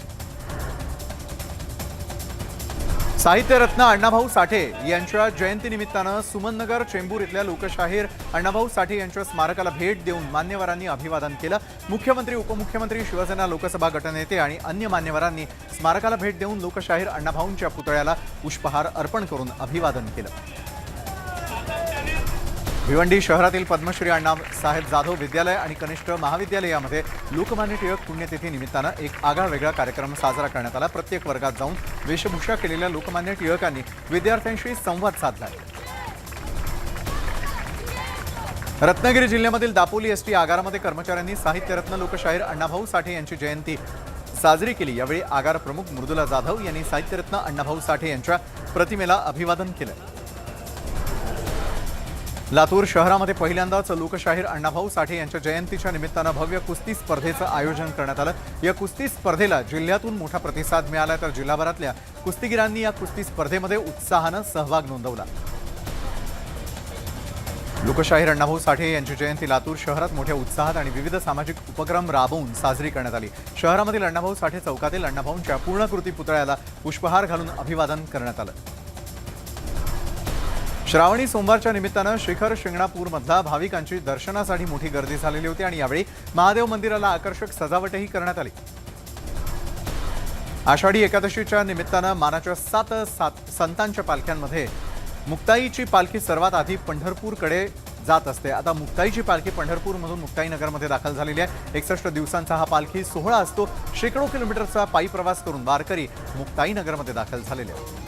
साहित्यरत्न अण्णाभाऊ साठे यांच्या जयंतीनिमित्तानं सुमननगर, चेंबूर इथल्या लोकशाहीर अण्णाभाऊ साठे यांच्या स्मारकाला भेट देऊन मान्यवरांनी अभिवादन केलं. मुख्यमंत्री, उपमुख्यमंत्री, शिवसेना लोकसभा गटनेते आणि अन्य मान्यवरांनी स्मारकाला भेट देऊन लोकशाहीर अण्णाभाऊंच्या पुतळ्याला पुष्पहार अर्पण करून अभिवादन केलं. भिवंडी शहरातील पद्मश्री अण्णासाहेब जाधव विद्यालय आणि कनिष्ठ महाविद्यालयामध्ये लोकमान्य टिळक पुण्यतिथी निमित्तानं एक आगळावेगळा कार्यक्रम साजरा करण्यात आला. प्रत्येक वर्गात जाऊन वेशभूषा केलेल्या लोकमान्य टिळकांनी विद्यार्थ्यांशी संवाद साधला. रत्नागिरी जिल्ह्यामधील दापोली एसटी आगारामध्ये कर्मचाऱ्यांनी साहित्यरत्न लोकशाहीर अण्णाभाऊ साठे यांची जयंती साजरी केली. यावेळी आगार प्रमुख मृदुला जाधव यांनी साहित्यरत्न अण्णाभाऊ साठे यांच्या प्रतिमेला अभिवादन केलं. लातूर शहरामध्ये पहिल्यांदाच लोकशाहीर अण्णाभाऊ साठे यांच्या जयंतीच्या निमित्तानं भव्य कुस्ती स्पर्धेचं आयोजन करण्यात आलं. या कुस्ती स्पर्धेला जिल्ह्यातून मोठा प्रतिसाद मिळाला तर जिल्हाभरातल्या कुस्तीगिरांनी या कुस्ती स्पर्धेमध्ये उत्साहानं सहभाग नोंदवला. लोकशाहीर अण्णाभाऊ साठे यांची जयंती लातूर शहरात मोठ्या उत्साहात आणि विविध सामाजिक उपक्रम राबवून साजरी करण्यात आली. शहरामधील अण्णाभाऊ साठे चौकातील अण्णाभाऊंच्या पूर्णकृती पुतळ्याला पुष्पहार घालून अभिवादन करण्यात आलं. श्रावणी सोमवारच्या निमित्तानं शिखर शिंगणापूरमधल्या भाविकांची दर्शनासाठी मोठी गर्दी झालेली होती आणि यावेळी महादेव मंदिराला आकर्षक सजावटही करण्यात आली. आषाढी एकादशीच्या निमित्तानं मानाच्या 7 संतांच्या पालख्यांमध्ये मुक्ताईची पालखी सर्वात आधी पंढरपूरकडे जात असते. आता मुक्ताईची पालखी पंढरपूरमधून मुक्ताईनगरमध्ये दाखल झालेली आहे. 61 दिवसांचा हा पालखी सोहळा असतो. शेकडो किलोमीटरचा पायी प्रवास करून वारकरी मुक्ताईनगरमध्ये दाखल झालेले आहेत.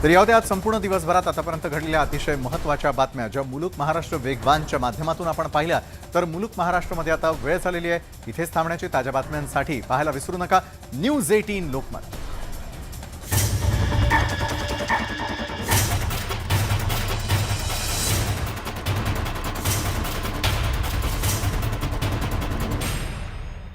तर यावते आज संपूर्ण दिवसभरात आतापर्यंत घडलेल्या अतिशय महत्त्वाच्या बातम्या ज्या मुलुक महाराष्ट्र वेगवानच्या माध्यमातून आपण पाहिल्या. तर मुलुक महाराष्ट्रामध्ये आता वेळ झालेली आहे. इथेच थांबण्याची ताज्या बातम्यांसाठी पाहायला विसरू नका न्यूज 18 लोकमत.